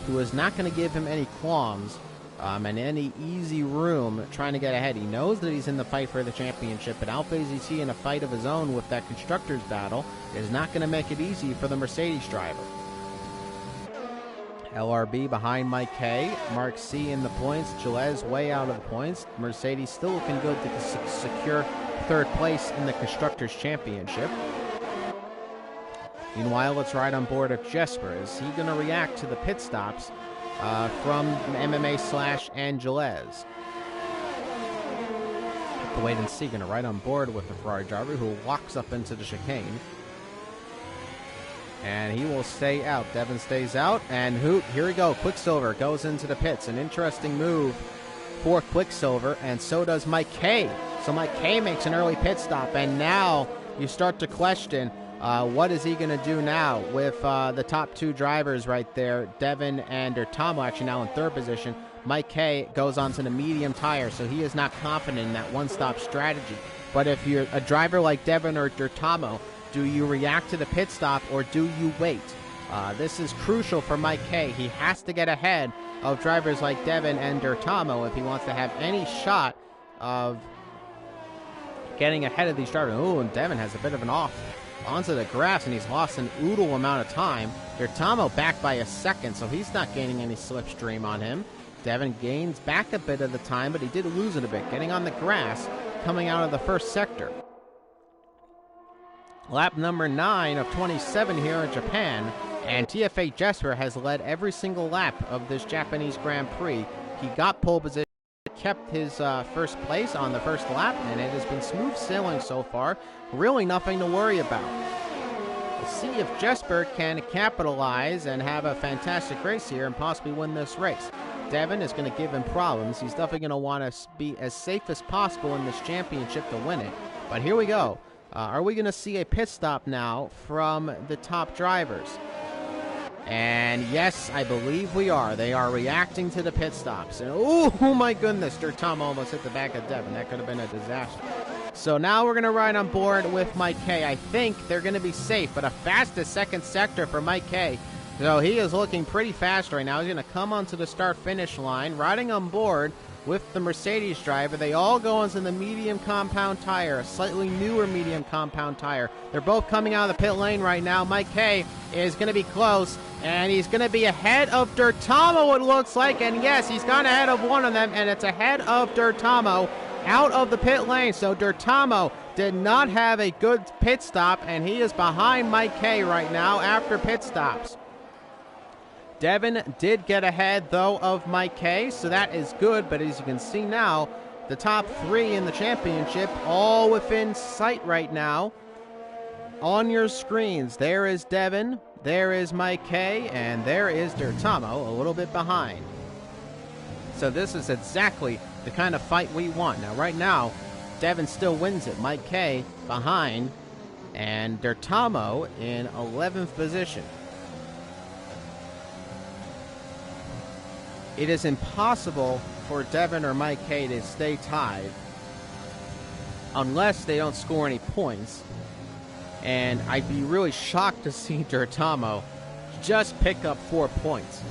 who is not going to give him any qualms and any easy room trying to get ahead. He knows that he's in the fight for the championship, but Alpha AZT in a fight of his own with that Constructors battle is not going to make it easy for the Mercedes driver. LRB behind Mike K. Mark C in the points. Gilles way out of the points. Mercedes still looking good to secure third place in the Constructors Championship. Meanwhile, let's ride on board of Jesper. Is he going to react to the pit stops from MMA/Angeles? Have to wait and see. Going to ride on board with the Ferrari driver who walks up into the chicane. And he will stay out. Devin stays out. And here we go. Quicksilver goes into the pits. An interesting move for Quicksilver. And so does Mike K. So Mike K makes an early pit stop. And now you start to question, what is he going to do now with the top two drivers right there, Devin and Dertamo actually now in third position. Mike K goes onto the medium tire, so he is not confident in that one-stop strategy. But if you're a driver like Devin or Dertamo, do you react to the pit stop or do you wait? This is crucial for Mike K. He has to get ahead of drivers like Devin and Dertamo if he wants to have any shot of getting ahead of these drivers. Ooh, and Devin has a bit of an off onto the grass, and he's lost an oodle amount of time. Dertamo back by a second, so he's not gaining any slipstream on him. Devin gains back a bit of the time, but he did lose it a bit, getting on the grass, coming out of the first sector. Lap number 9 of 27 here in Japan, and TFA Jesper has led every single lap of this Japanese Grand Prix. He got pole position, kept his first place on the first lap, and it has been smooth sailing so far. Really nothing to worry about. We'll see if Jesper can capitalize and have a fantastic race here and possibly win this race. Devin is going to give him problems. He's definitely going to want to be as safe as possible in this championship to win it. But here we go. Are we going to see a pit stop now from the top drivers? And yes, I believe we are. They are reacting to the pit stops. And oh my goodness, Dertamo almost hit the back of Devin. That could have been a disaster. So now we're going to ride on board with Mike K. I think they're going to be safe, but a fastest second sector for Mike K. So he is looking pretty fast right now. He's going to come onto the start-finish line, riding on board with the Mercedes driver. They all go into the medium compound tire, a slightly newer medium compound tire. They're both coming out of the pit lane right now. Mike K is going to be close, and he's going to be ahead of Dertamo, it looks like. And yes, he's gone ahead of one of them, and it's ahead of Dertamo out of the pit lane. So Dertamo did not have a good pit stop, and he is behind Mike K right now after pit stops. Devin did get ahead, though, of Mike K, so that is good. But as you can see now, the top three in the championship all within sight right now. On your screens, there is Devin, there is Mike K, and there is Dertamo a little bit behind. So this is exactly the kind of fight we want. Now, right now, Devin still wins it. Mike K behind, and Dertamo in 11th position. It is impossible for Devin or Mike K to stay tied unless they don't score any points. And I'd be really shocked to see Dertamo just pick up 4 points.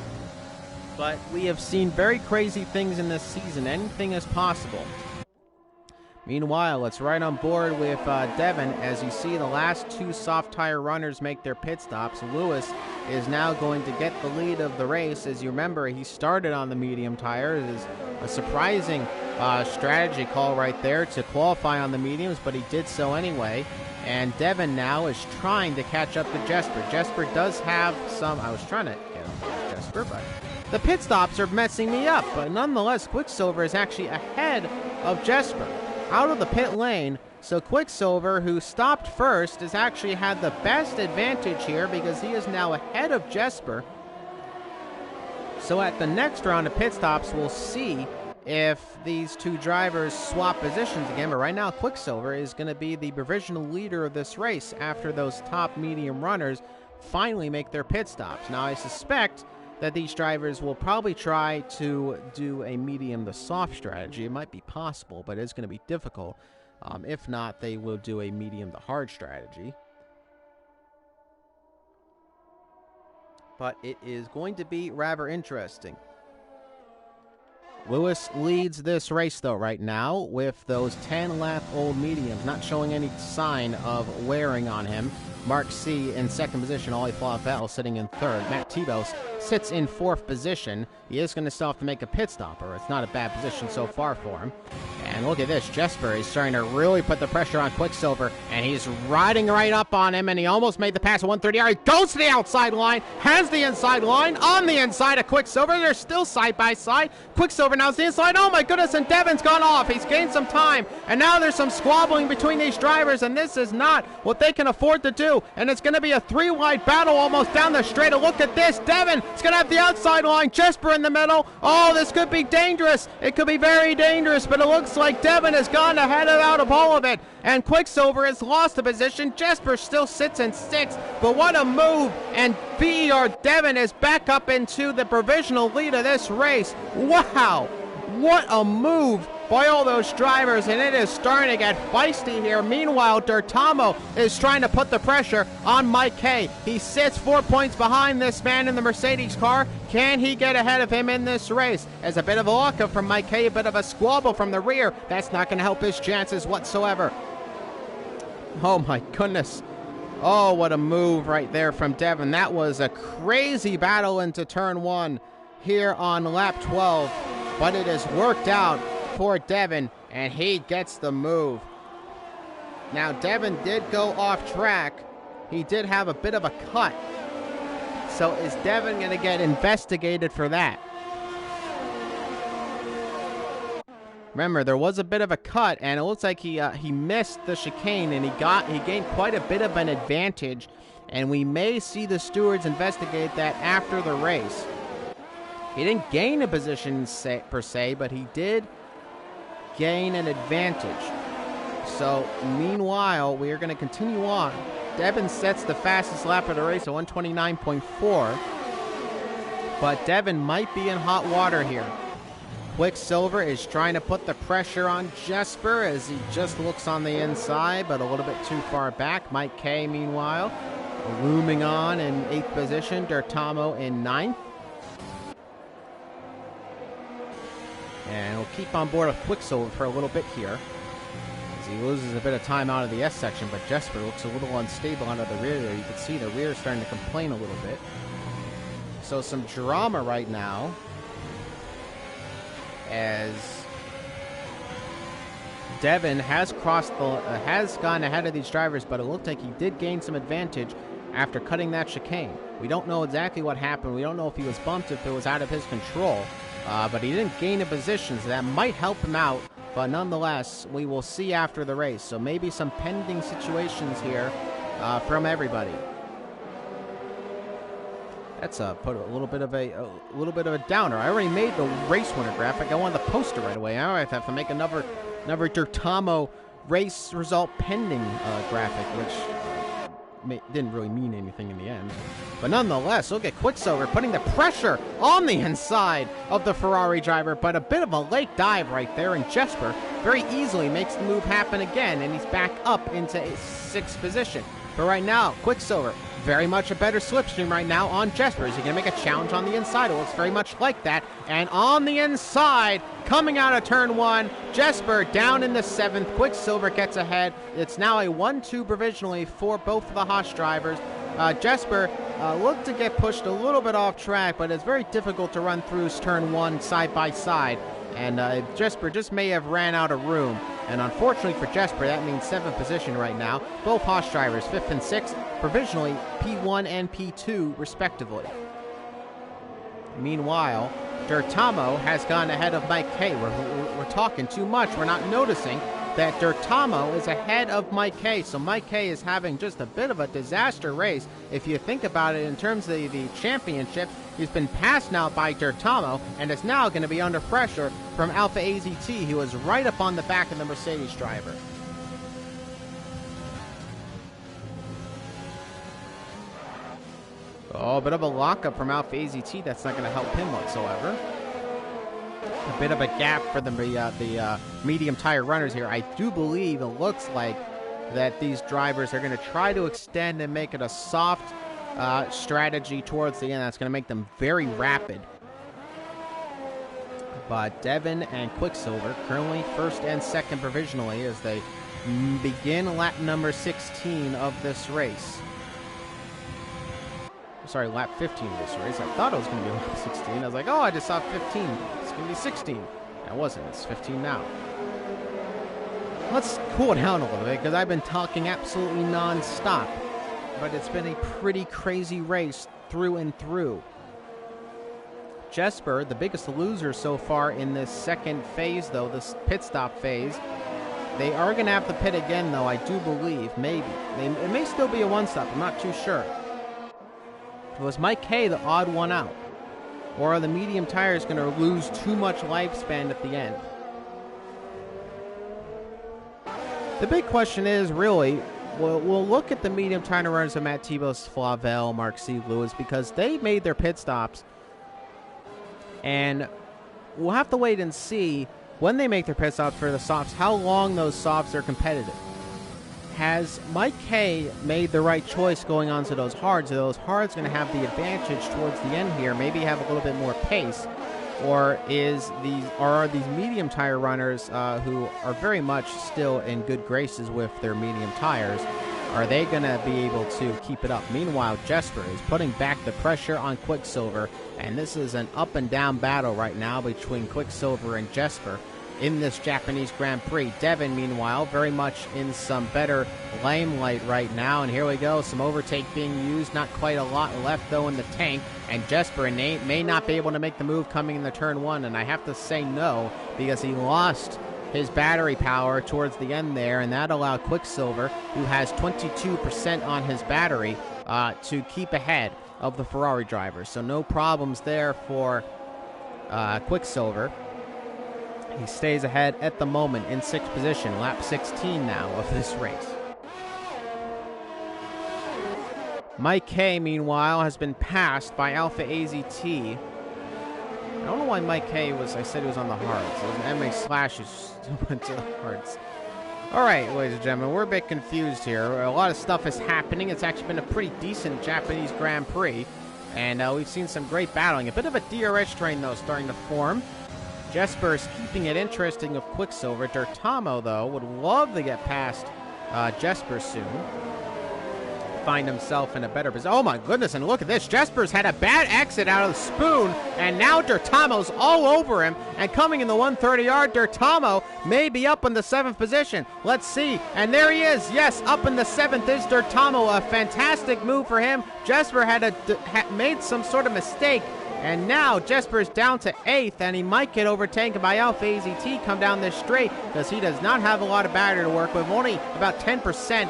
But we have seen very crazy things in this season. Anything is possible. Meanwhile, let's ride on board with Devin. As you see, the last two soft tire runners make their pit stops. Lewis is now going to get the lead of the race. As you remember, he started on the medium tire. It is a surprising strategy call right there to qualify on the mediums, but he did so anyway. And Devin now is trying to catch up to Jesper. Jesper does have some... I was trying to get on Jesper, but the pit stops are messing me up. But nonetheless, Quicksilver is actually ahead of Jesper out of the pit lane. So Quicksilver, who stopped first, has actually had the best advantage here because he is now ahead of Jesper. So at the next round of pit stops, we'll see if these two drivers swap positions again. But right now, Quicksilver is going to be the provisional leader of this race after those top medium runners finally make their pit stops. Now, I suspect that these drivers will probably try to do a medium to soft strategy. It might be possible, but it's going to be difficult. If not, they will do a medium to hard strategy. but it is going to be rather interesting. Lewis leads this race, though, right now with those 10-lap-old mediums not showing any sign of wearing on him. Mark C. in second position, Ollie Flavel sitting in third. Matt Tebos sits in fourth position. He is going to still have to make a pit stopper. It's not a bad position so far for him. And look at this. Jesper is starting to really put the pressure on Quicksilver, and he's riding right up on him, and he almost made the pass at 130. He goes to the outside line, has the inside line, on the inside of Quicksilver. They're still side by side. Quicksilver now is the inside. Oh my goodness, and Devin's gone off. He's gained some time, and now there's some squabbling between these drivers, and this is not what they can afford to do. And it's going to be a three-wide battle almost down the straight. And look at this. Devin is going to have the outside line. Jesper in the middle. Oh, this could be dangerous. It could be very dangerous, but it looks like Devin has gone ahead out of all of it. And Quicksilver has lost the position. Jesper still sits in sixth, but what a move. And VER Devin is back up into the provisional lead of this race. Wow. What a move by all those drivers, and it is starting to get feisty here. Meanwhile, Dirtamo is trying to put the pressure on Mike K. He sits 4 points behind this man in the Mercedes car. Can he get ahead of him in this race? As a bit of a lockup from Mike K, a bit of a squabble from the rear. That's not going to help his chances whatsoever. Oh my goodness. Oh, what a move right there from Devin. That was a crazy battle into turn one here on lap 12, but it has worked out for Devin, and he gets the move. Now, Devin did go off track. He did have a bit of a cut. So is Devin going to get investigated for that? Remember, there was a bit of a cut, and it looks like he missed the chicane, and he gained quite a bit of an advantage, and we may see the stewards investigate that after the race. He didn't gain a position per se, but he did gain an advantage. So, meanwhile, we are going to continue on. Devin sets the fastest lap of the race at 129.4, but Devin might be in hot water here. Quicksilver is trying to put the pressure on Jesper as he just looks on the inside, but a little bit too far back. Mike K, meanwhile, looming on in 8th position. Dirtamo in 9th. And we'll keep on board with Quicksilver for a little bit here, as he loses a bit of time out of the S section, but Jesper looks a little unstable out of the rear there. You can see the rear is starting to complain a little bit. So some drama right now, as Devin has has gone ahead of these drivers, but it looked like he did gain some advantage after cutting that chicane. We don't know exactly what happened. We don't know if he was bumped, if it was out of his control. But he didn't gain a position, so that might help him out. But nonetheless, we will see after the race. So maybe some pending situations here from everybody. That's put a little bit of a downer. I already made the race winner graphic. I wanted to post it right away. I have to make another Dirtamo race result pending graphic, which didn't really mean anything in the end. But nonetheless, look at Quicksilver putting the pressure on the inside of the Ferrari driver, but a bit of a late dive right there, and Jesper very easily makes the move happen again, and he's back up into 6th position. But right now, Quicksilver, very much a better slipstream right now on Jesper. Is he going to make a challenge on the inside? Well, it's very much like that. And on the inside, coming out of turn one, Jesper down in the 7th. Quicksilver gets ahead. It's now a 1-2 provisionally for both of the Haas drivers. Jesper looked to get pushed a little bit off track, but it's very difficult to run through turn one side by side. And Jesper just may have ran out of room. And unfortunately for Jesper, that means 7th position right now. Both Haas drivers, 5th and 6th, provisionally P1 and P2 respectively. Meanwhile, Dirtamo has gone ahead of Mike K. We're talking too much. We're not noticing that Dirtamo is ahead of Mike K. So Mike K is having just a bit of a disaster race. If you think about it in terms of the championship, he's been passed now by Dirtamo and is now going to be under pressure from Alpha AZT, who is right up on the back of the Mercedes driver. Oh, a bit of a lockup from Alpha AZT. That's not going to help him whatsoever. A bit of a gap for the medium tire runners here. I do believe it looks like that these drivers are going to try to extend and make it a soft strategy towards the end that's going to make them very rapid. But Devin and Quicksilver currently first and second provisionally as they begin lap number 16 of this race. Sorry, lap 15 of this race. I thought it was going to be lap 16. I was like, oh, I just saw 15. It's going to be 16. It wasn't. It's 15 now. Let's cool it down a little bit because I've been talking absolutely non-stop. But it's been a pretty crazy race through and through. Jesper, the biggest loser so far in this second phase, though, this pit stop phase. They are going to have to pit again, though, I do believe. Maybe. It may still be a one-stop. I'm not too sure. Was Mike K the odd one out? Or are the medium tires going to lose too much lifespan at the end? The big question is, really, we'll look at the medium tire runners of Matt Tebow, Flavel, Mark C. Lewis, because they made their pit stops. And we'll have to wait and see when they make their pit stops for the softs, how long those softs are competitive. Has Mike K made the right choice going on to those hards? Are those hards going to have the advantage towards the end here? Maybe have a little bit more pace, or are these medium tire runners who are very much still in good graces with their medium tires? Are they going to be able to keep it up? Meanwhile, Jesper is putting back the pressure on Quicksilver, and this is an up and down battle right now between Quicksilver and Jesper in this Japanese Grand Prix. Devin, meanwhile, very much in some better limelight right now. And here we go, some overtake being used. Not quite a lot left, though, in the tank. And Jesper may not be able to make the move coming in the turn one. And I have to say no, because he lost his battery power towards the end there. And that allowed Quicksilver, who has 22% on his battery, to keep ahead of the Ferrari drivers. So no problems there for Quicksilver. He stays ahead at the moment in 6th position, lap 16 now of this race. Mike K, meanwhile, has been passed by Alpha AZT. I don't know why Mike K I said he was on the hards. It was an MA Slash who still went to the hards. All right, ladies and gentlemen, we're a bit confused here. A lot of stuff is happening. It's actually been a pretty decent Japanese Grand Prix, and we've seen some great battling. A bit of a DRS train, though, starting to form. Jesper is keeping it interesting with Quicksilver. Dirtamo, though, would love to get past Jesper soon. Find himself in a better position. Oh, my goodness, and look at this. Jesper's had a bad exit out of the spoon, and now Dirtamo's all over him. And coming in the 130 yard, Dirtamo may be up in the 7th position. Let's see. And there he is. Yes, up in the 7th is Dirtamo. A fantastic move for him. Jesper had made some sort of mistake. And now Jesper's down to 8th, and he might get overtaken by Alpha AZT come down this straight because he does not have a lot of battery to work with, only about 10%.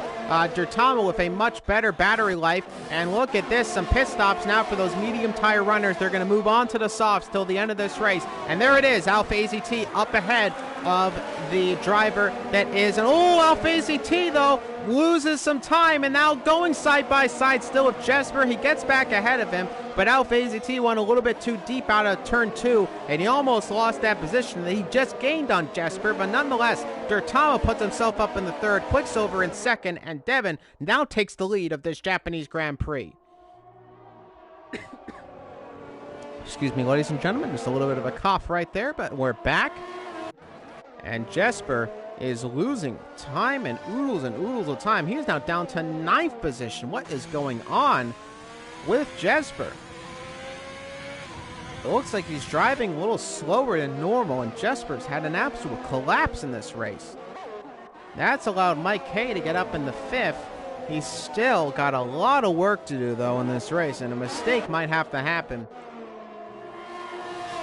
Dirtamo with a much better battery life. And look at this, some pit stops now for those medium tire runners. They're going to move on to the softs till the end of this race. And there it is, Alpha AZT up ahead of the driver that is. And oh, Alpha AZT, though, loses some time and now going side by side still with Jesper. He gets back ahead of him, but Alpha AZT went a little bit too deep out of turn 2, and he almost lost that position that he just gained on Jesper. But nonetheless, Dirtamo puts himself up in the 3rd, Quicksilver in 2nd, and Devin now takes the lead of this Japanese Grand Prix. Excuse me, ladies and gentlemen, just a little bit of a cough right there, but we're back. And Jesper is losing time and oodles of time. He is now down to 9th position. What is going on with Jesper? It looks like he's driving a little slower than normal, and Jesper's had an absolute collapse in this race. That's allowed Mike K to get up in the 5th. He's still got a lot of work to do, though, in this race, and a mistake might have to happen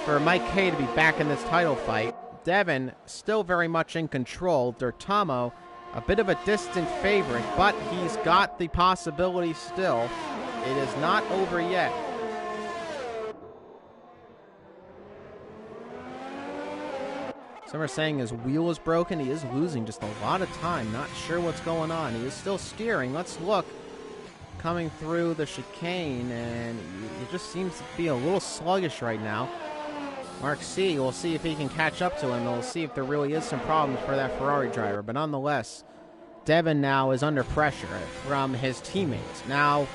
for Mike K to be back in this title fight. Devin still very much in control. Dirtamo, a bit of a distant favorite, but he's got the possibility still. It is not over yet. Some are saying his wheel is broken. He is losing just a lot of time. Not sure what's going on. He is still steering. Let's look. Coming through the chicane, and it just seems to be a little sluggish right now. Mark C, we'll see if he can catch up to him. We'll see if there really is some problems for that Ferrari driver. But nonetheless, Devin now is under pressure from his teammates. Now,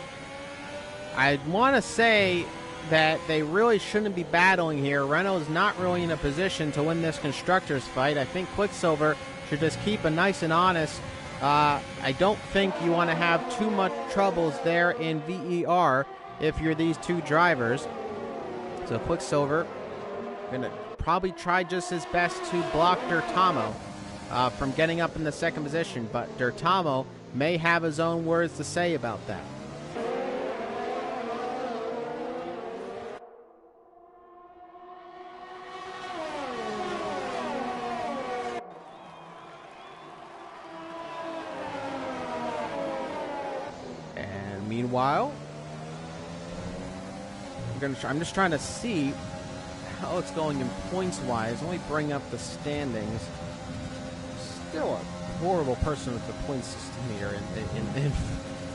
I want to say that they really shouldn't be battling here. Renault's not really in a position to win this constructors fight. I think Quicksilver should just keep it nice and honest. I don't think you want to have too much troubles there in VER if you're these two drivers. So Quicksilver going to probably try just his best to block Dirtamo from getting up in the second position, but Dirtamo may have his own words to say about that. And meanwhile, I'm just trying to see how it's going in points-wise. Let me bring up the standings. Still a horrible person with the point system here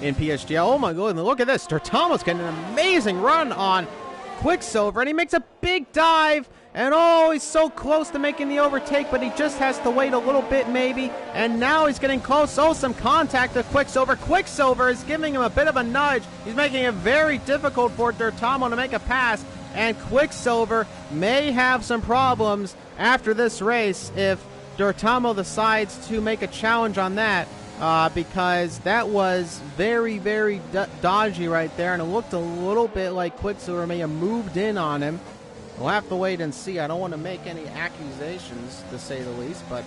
in PSGL. Oh my goodness, look at this. Dirtamo's getting an amazing run on Quicksilver, and he makes a big dive, and oh, he's so close to making the overtake, but he just has to wait a little bit maybe, and now he's getting close. Oh, some contact with Quicksilver. Quicksilver is giving him a bit of a nudge. He's making it very difficult for Dirtamo to make a pass, and Quicksilver may have some problems after this race if Dirtamo decides to make a challenge on that, because that was very, very dodgy right there, and it looked a little bit like Quicksilver may have moved in on him. We'll have to wait and see. I don't want to make any accusations, to say the least, but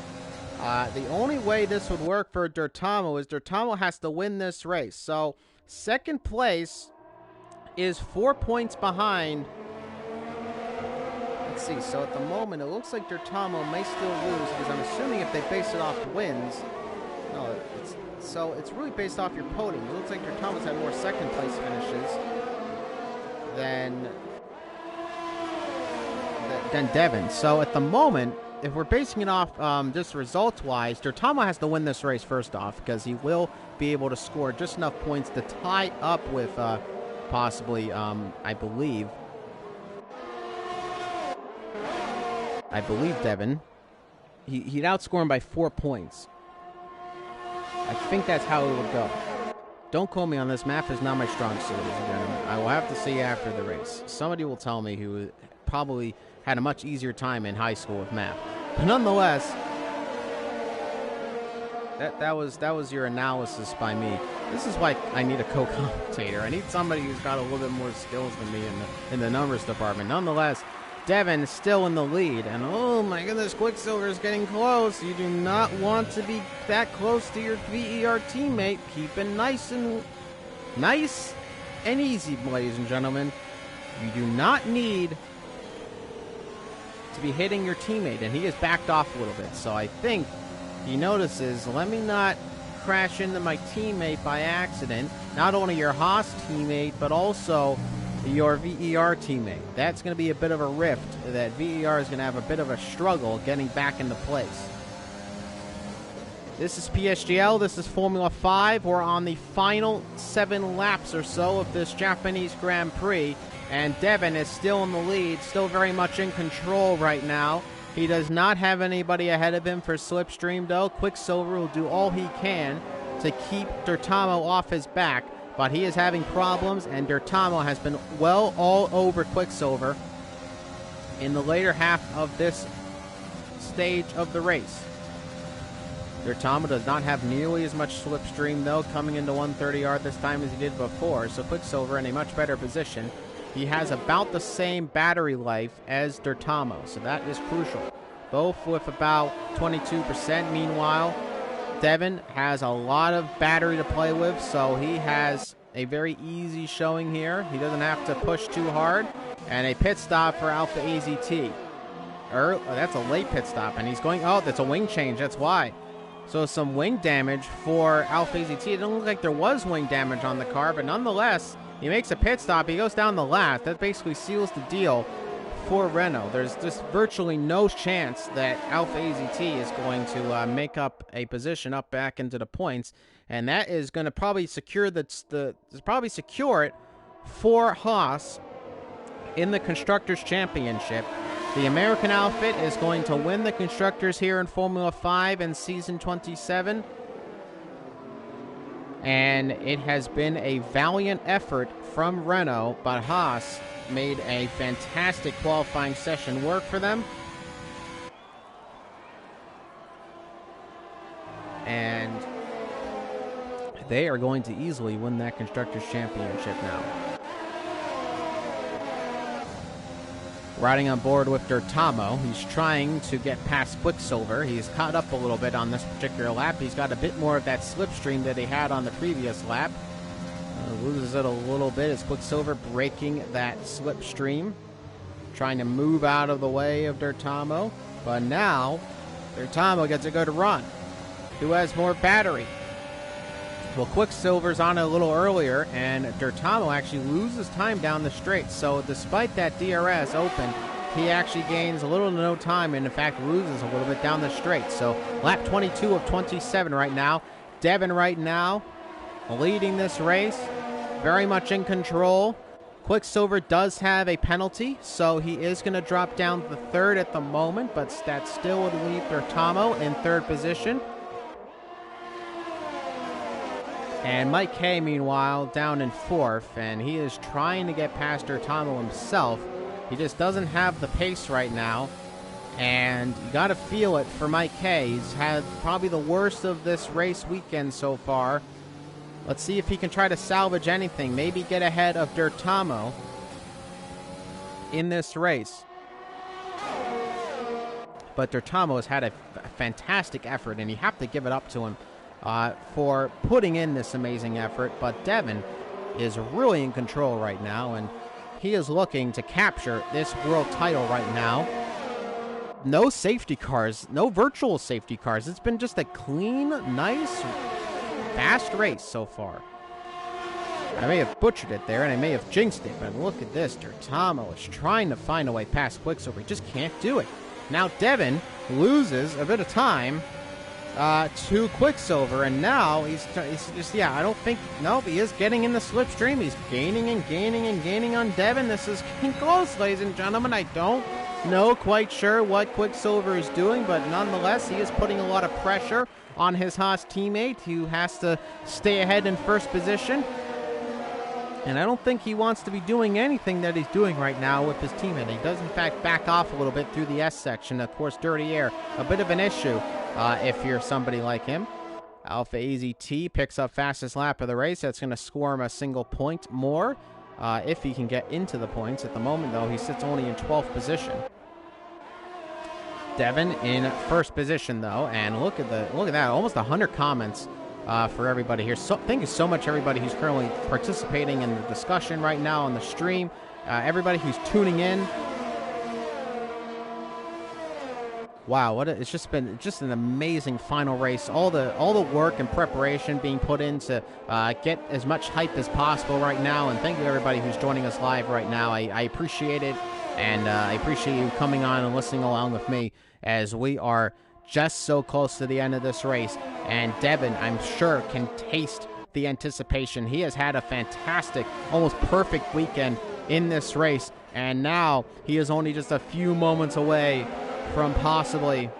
the only way this would work for Dirtamo is Dirtamo has to win this race. So second place is 4 points behind. Let's see. So at the moment, it looks like Dirtamo may still lose, because I'm assuming if they base it off wins, no, it's really based off your podium. It looks like Dirtamo's had more second place finishes than Devin. So at the moment, if we're basing it off just results-wise, Dirtamo has to win this race first off, because he will be able to score just enough points to tie up with possibly, I believe Devin. He'd outscore him by 4 points. I think that's how it would go. Don't quote me on this. Math is not my strong suit, ladies and gentlemen. I will have to see after the race. Somebody will tell me who probably had a much easier time in high school with math. But nonetheless, that was your analysis by me. This is why I need a co-commentator. I need somebody who's got a little bit more skills than me in the numbers department. Nonetheless, Devin is still in the lead, and oh my goodness, Quicksilver is getting close. You do not want to be that close to your VER teammate. Keep it nice and easy, ladies and gentlemen. You do not need to be hitting your teammate, and he has backed off a little bit. So I think he notices, let me not crash into my teammate by accident. Not only your Haas teammate, but also your VER teammate. That's going to be a bit of a rift that VER is going to have a bit of a struggle getting back into place. This is PSGL. This is Formula 5. We're on the final 7 laps or so of this Japanese Grand Prix, and Devin is still in the lead, still very much in control right now. He does not have anybody ahead of him for Slipstream, though. Quicksilver will do all he can to keep Dirtamo off his back, but he is having problems, and Dirtamo has been well all over Quicksilver in the later half of this stage of the race. Dirtamo does not have nearly as much slipstream, though, coming into 130R this time as he did before, so Quicksilver in a much better position. He has about the same battery life as Dirtamo, so that is crucial. Both with about 22%. Meanwhile, Devin has a lot of battery to play with, so he has a very easy showing here. He doesn't have to push too hard. And a pit stop for Alpha AZT. That's a late pit stop, and he's going, oh, that's a wing change, that's why. So some wing damage for Alpha AZT. It didn't look like there was wing damage on the car, but nonetheless, he makes a pit stop. He goes down the last. That basically seals the deal for Renault. There's just virtually no chance that Alpha AZT is going to make up a position up back into the points, and that is going to probably secure secure it for Haas in the Constructors' Championship. The American outfit is going to win the Constructors here in Formula 5 in Season 27. and it has been a valiant effort from Renault, but Haas made a fantastic qualifying session work for them. And they are going to easily win that Constructors' Championship now. Riding on board with Dirtamo, he's trying to get past Quicksilver. He's caught up a little bit on this particular lap. He's got a bit more of that slipstream that he had on the previous lap. Loses it a little bit as Quicksilver breaking that slipstream, trying to move out of the way of Dirtamo. But now, Dirtamo gets a good run. Who has more battery? Well, Quicksilver's on it a little earlier, and Dirtamo actually loses time down the straight. So despite that DRS open, he actually gains a little to no time, and in fact loses a little bit down the straight. So lap 22 of 27 right now. Devin right now leading this race, very much in control. Quicksilver does have a penalty, so he is going to drop down to third at the moment, but that still would leave Dirtamo in third position. And Mike Kay, meanwhile, down in fourth, and he is trying to get past Dirtamo himself. He just doesn't have the pace right now, and you got to feel it for Mike Kay. He's had probably the worst of this race weekend so far. Let's see if he can try to salvage anything, maybe get ahead of Dirtamo in this race. But Dirtamo has had a fantastic effort, and you have to give it up to him for putting in this amazing effort. But Devin is really in control right now, and he is looking to capture this world title right now. No safety cars, no virtual safety cars. It's been just a clean, nice, fast race so far. I may have butchered it there, and I may have jinxed it, but look at this. Dirtamo is trying to find a way past Quicksilver. He just can't do it. Now Devin loses a bit of time to Quicksilver, and now he's just, I don't think, nope, he is getting in the slipstream. He's gaining and gaining and gaining on Devin. This is getting close, ladies and gentlemen. I don't know quite sure what Quicksilver is doing, but nonetheless, he is putting a lot of pressure on his Haas teammate, who has to stay ahead in first position. And I don't think he wants to be doing anything that he's doing right now with his teammate. He does, in fact, back off a little bit through the S section. Of course, dirty air, a bit of an issue if you're somebody like him. Alpha AZT picks up fastest lap of the race. That's going to score him a single point more if he can get into the points. At the moment, though, he sits only in 12th position. Devin in first position, though, and look at that, almost 100 comments for everybody here. So, thank you so much, everybody who's currently participating in the discussion right now on the stream. Everybody who's tuning in. Wow, it's just been an amazing final race. All the work and preparation being put in to get as much hype as possible right now. And thank you, everybody who's joining us live right now. I appreciate it, and I appreciate you coming on and listening along with me as we are just so close to the end of this race. And Devin, I'm sure, can taste the anticipation. He has had a fantastic, almost perfect weekend in this race, and now he is only just a few moments away from possibly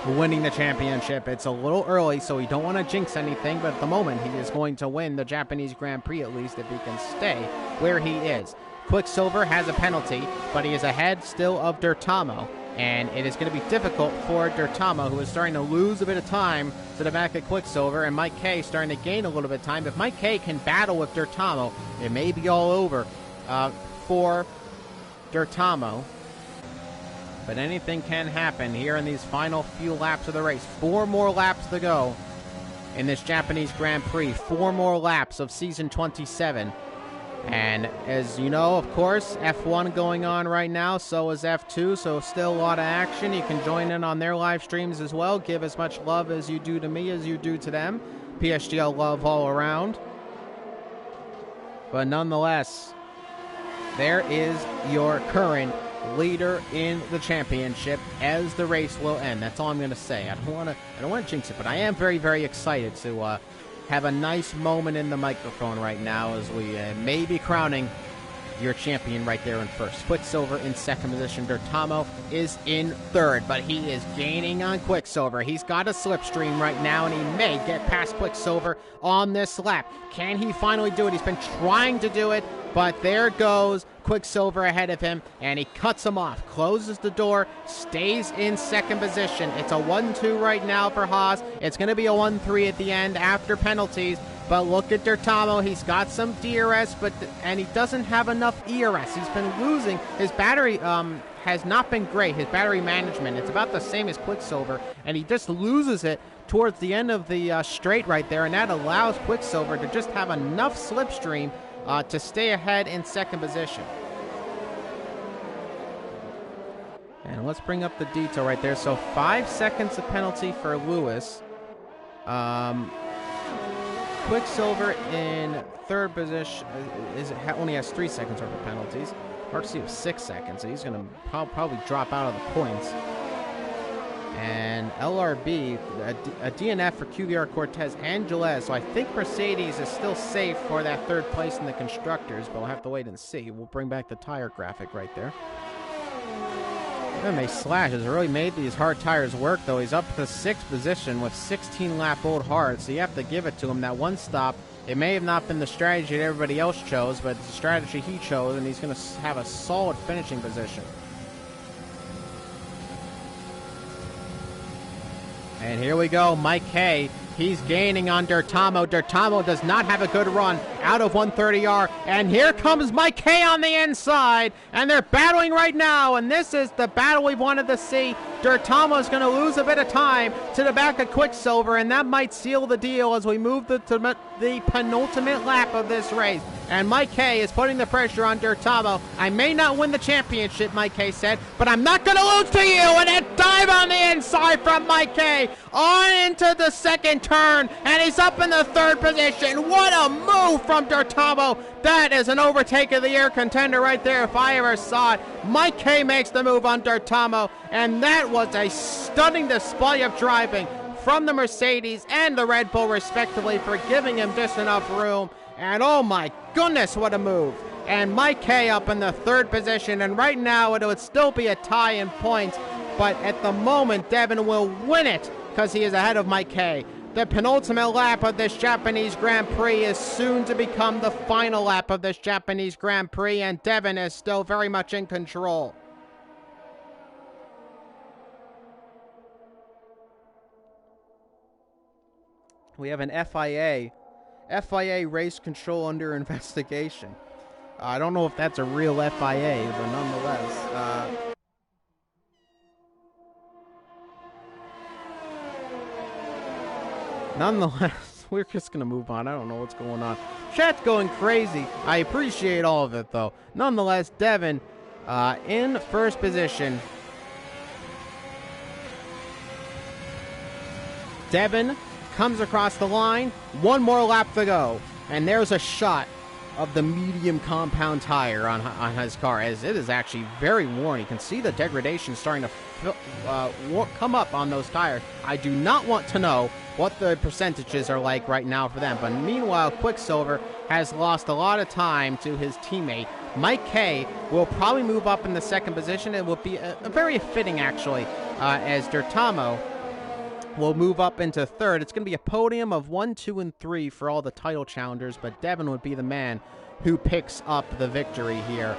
winning the championship. It's a little early, so we don't want to jinx anything, but at the moment he is going to win the Japanese Grand Prix, at least if he can stay where he is. Quicksilver has a penalty, but he is ahead still of Dirtamo. And it is going to be difficult for Dirtamo, who is starting to lose a bit of time to the back of Quicksilver, and Mike Kay starting to gain a little bit of time. If Mike Kay can battle with Dirtamo, it may be all over for Dirtamo. But anything can happen here in these final few laps of the race. 4 more laps to go in this Japanese Grand Prix. 4 more laps of Season 27. And as you know, of course, F1 going on right now, so is F2, so still a lot of action. You can join in on their live streams as well. Give as much love as you do to me as you do to them. PSGL love all around. But nonetheless, there is your current leader in the championship as the race will end. That's all I'm going to say. I don't want to jinx it, but I am very, very excited to have a nice moment in the microphone right now as we may be crowning your champion right there in first. Quicksilver in second position. Dirtamo is in third, but he is gaining on Quicksilver. He's got a slipstream right now, and he may get past Quicksilver on this lap. Can he finally do it? He's been trying to do it, but there goes Quicksilver ahead of him, and he cuts him off, closes the door, stays in second position. It's a 1-2 right now for Haas. It's going to be a 1-3 at the end after penalties. But look at Dirtamo. He's got some DRS, and he doesn't have enough ERS. He's been losing. His battery has not been great. His battery management, it's about the same as Quicksilver, and he just loses it towards the end of the straight right there, and that allows Quicksilver to just have enough slipstream to stay ahead in second position. And let's bring up the detail right there. So 5 seconds of penalty for Lewis. Quicksilver in third position only has 3 seconds worth of penalties. Marcy has 6 seconds, so he's going to probably drop out of the points. And LRB, a DNF for QVR Cortez and Gilles. So I think Mercedes is still safe for that third place in the Constructors, but we'll have to wait and see. We'll bring back the tire graphic right there. MMA Slash has really made these hard tires work, though. He's up to 6th position with 16-lap-old hard, so you have to give it to him. That one stop, it may have not been the strategy that everybody else chose, but it's the strategy he chose, and he's going to have a solid finishing position. And here we go, Mike K. He's gaining on Dirtamo. Dirtamo does not have a good run out of 130R. And here comes Mike K on the inside. And they're battling right now. And this is the battle we've wanted to see. Dirtamo's going to lose a bit of time to the back of Quicksilver. And that might seal the deal as we move to the penultimate lap of this race. And Mike K is putting the pressure on Dirtamo. I may not win the championship, Mike K said, but I'm not going to lose to you. And a dive on the inside from Mike K on into the second turn. And he's up in the third position. What a move from Dirtamo. That is an overtake of the year contender right there if I ever saw it. Mike K makes the move on Dirtamo. And that was a stunning display of driving from the Mercedes and the Red Bull respectively for giving him just enough room. And oh my goodness, what a move. And Mike K up in the third position. And right now it would still be a tie in points. But at the moment, Devin will win it because he is ahead of Mike K. The penultimate lap of this Japanese Grand Prix is soon to become the final lap of this Japanese Grand Prix. And Devin is still very much in control. We have an FIA race control under investigation. I don't know if that's a real FIA, but nonetheless, we're just going to move on. I don't know what's going on. Chat's going crazy. I appreciate all of it, though. Nonetheless, Devin in first position. Devin comes across the line. One more lap to go. And there's a shot of the medium compound tire on his car, as it is actually very worn. You can see the degradation starting to come up on those tires. I do not want to know what the percentages are like right now for them. But meanwhile, Quicksilver has lost a lot of time to his teammate. Mike K will probably move up in the second position. It will be a very fitting, actually, as Dirtamo will move up into third. It's going to be a podium of 1, 2, and 3 for all the title challengers, but Devin would be the man who picks up the victory here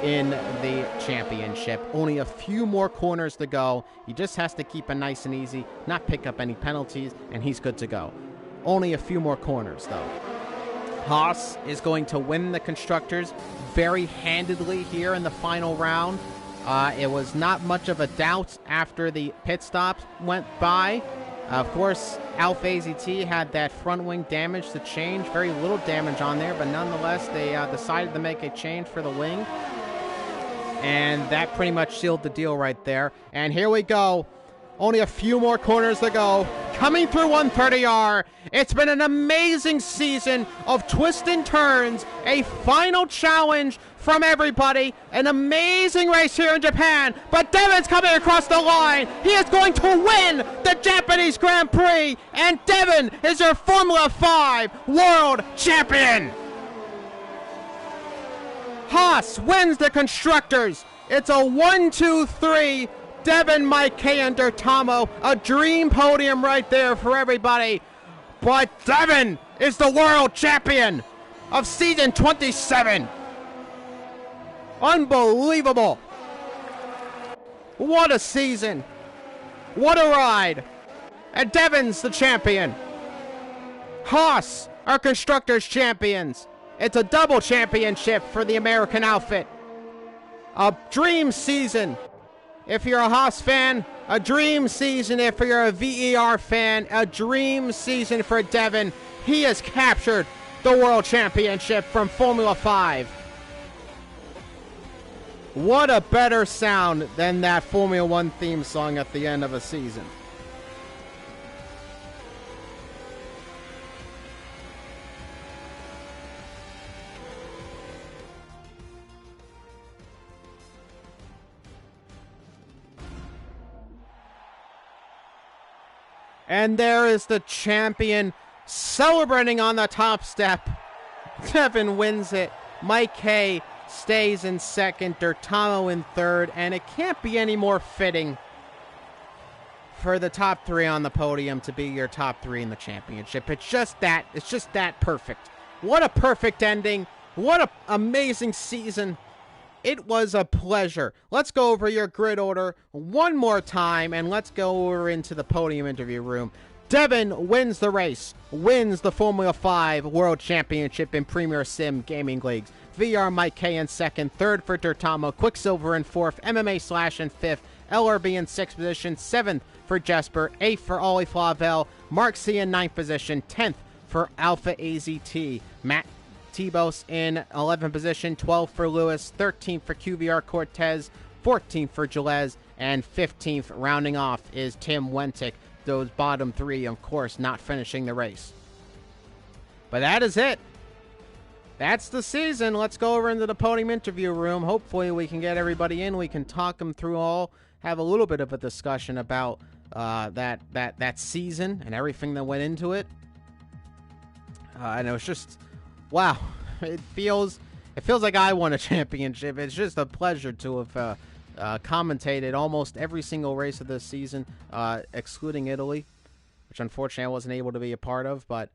in the championship. Only a few more corners to go. He just has to keep it nice and easy, not pick up any penalties, and he's good to go. Only a few more corners, though. Haas is going to win the Constructors very handedly here in the final round. It was not much of a doubt after the pit stops went by. Of course, Alpha AZT had that front wing damage to change. Very little damage on there, but nonetheless, they decided to make a change for the wing. And that pretty much sealed the deal right there. And here we go. Only a few more corners to go. Coming through 130R. It's been an amazing season of twists and turns. A final challenge from everybody. An amazing race here in Japan. But Devin's coming across the line. He is going to win the Japanese Grand Prix. And Devin is your Formula 5 World Champion. Haas Haas wins the Constructors. It's a 1-2-3. Devin, Mike K, and Dirtamo. A dream podium right there for everybody. But Devin is the world champion of season 27. Unbelievable. What a season. What a ride. And Devin's the champion. Haas are Constructors champions. It's a double championship for the American outfit. A dream season if you're a Haas fan. A dream season if you're a VER fan. A dream season for Devin. He has captured the World Championship from Formula 5. What a better sound than that Formula 1 theme song at the end of a season. And there is the champion celebrating on the top step. Devin wins it. Mike K stays in second. Dirtamo in third. And it can't be any more fitting for the top three on the podium to be your top three in the championship. It's just that perfect. What a perfect ending. What an amazing season. It was a pleasure. Let's go over your grid order one more time, and let's go over into the podium interview room. Devin wins the race, wins the Formula 5 World Championship in Premier Sim Gaming Leagues. VR Mike K in second, third for Dirtamo, Quicksilver in fourth, MMA Slash in fifth, LRB in sixth position, seventh for Jesper, eighth for Ollie Flavel, Mark C in ninth position, 10th for Alpha AZT, Matt Tebos in 11th position, 12th for Lewis, 13th for QVR Cortez, 14th for Gilles, and 15th rounding off is Tim Wentic. Those bottom three, of course, not finishing the race. But that is it. That's the season. Let's go over into the podium interview room. Hopefully we can get everybody in. We can talk them through all, have a little bit of a discussion about that season and everything that went into it. And it was just... wow, it feels like I won a championship. It's just a pleasure to have commentated almost every single race of this season, excluding Italy, which unfortunately I wasn't able to be a part of, but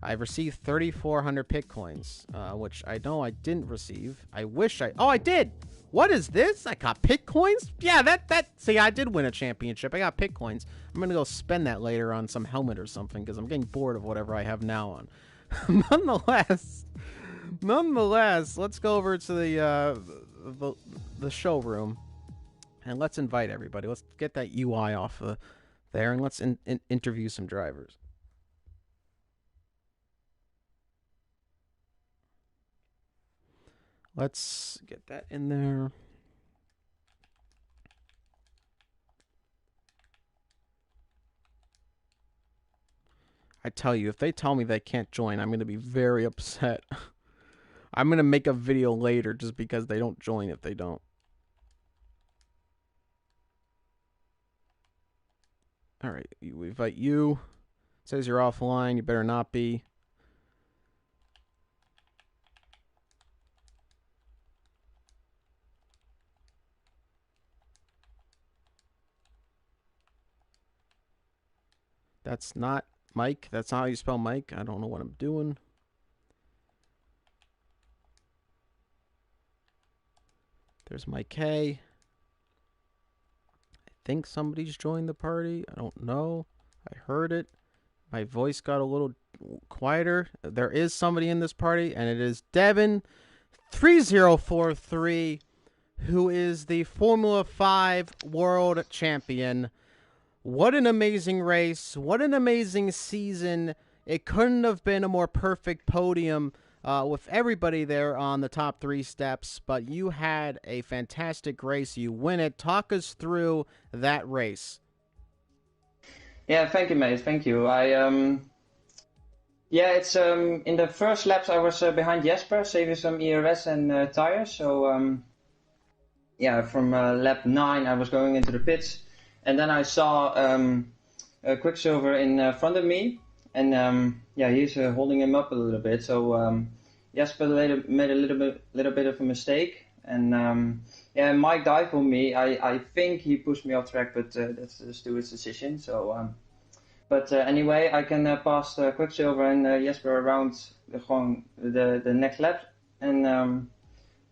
I've received 3,400 pit coins, which I know I didn't receive. I wish I... oh, I did! What is this? I got pit coins? Yeah, see, I did win a championship. I got pit coins. I'm gonna go spend that later on some helmet or something, because I'm getting bored of whatever I have now on. Nonetheless, let's go over to the showroom and let's invite everybody. Let's get that UI off there and let's interview some drivers. Let's get that in there. I tell you, if they tell me they can't join, I'm going to be very upset. I'm going to make a video later just because they don't join if they don't. All right, we invite you. It says you're offline. You better not be. That's not Mike. That's not how you spell Mike. I don't know what I'm doing. There's Mike K. I think somebody's joined the party. I don't know. I heard it. My voice got a little quieter. There is somebody in this party, and it is Devin 3043, who is the Formula 5 World Champion. What an amazing race. What an amazing season. It couldn't have been a more perfect podium with everybody there on the top three steps, but you had a fantastic race. You win it. Talk us through that race. Yeah, thank you, mate. Thank you. Yeah, it's in the first laps I was behind Jesper, saving some ERS and tires. So yeah, from lap 9 I was going into the pits. And then I saw Quicksilver in front of me, and yeah, he's holding him up a little bit. So Jesper made a little bit of a mistake, and yeah, Mike died for me. I think he pushed me off track, but that's the steward's decision. So, but anyway, I can pass Quicksilver and Jesper around the next lap, and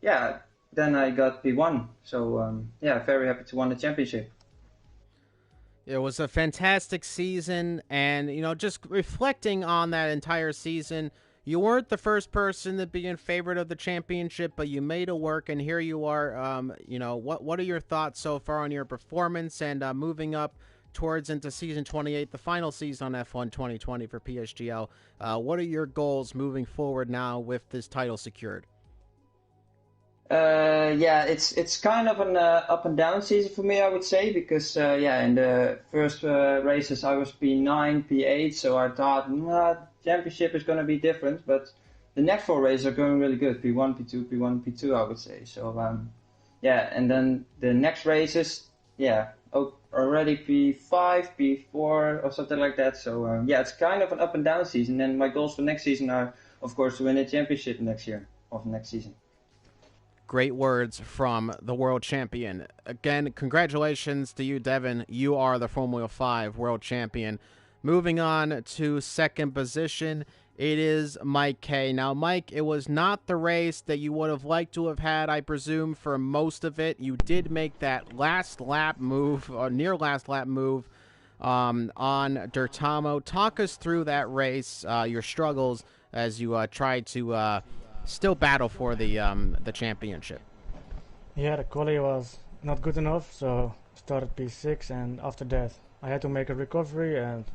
yeah, then I got P1. So yeah, very happy to win the championship. It was a fantastic season, and just reflecting on that entire season, you weren't the first person to be in favorite of the championship, but you made it work, and here you are. What are your thoughts so far on your performance and moving up towards into season 28, the final season on F1 2020 for PSGL? What are your goals moving forward now with this title secured? Yeah, it's kind of an up and down season for me, I would say, because yeah, in the first races I was P9, P8, so I thought, championship is going to be different, but the next four races are going really good, P1, P2, P1, P2, I would say. So yeah, and then the next races, yeah, already P5, P4 or something like that. So yeah, it's kind of an up and down season, and my goals for next season are, of course, to win the championship next year or next season. Great words from the world champion. Again, congratulations to you, Devin. You are the Formula 5 world champion. Moving on to second position, it is Mike K. Now, Mike, it was not the race that you would have liked to have had, I presume, for most of it. You did make that last lap move, or near last lap move, on Dirtamo. Talk us through that race, your struggles as you tried to still battle for the championship. Yeah, the quali was not good enough, so started P6, and after that I had to make a recovery, and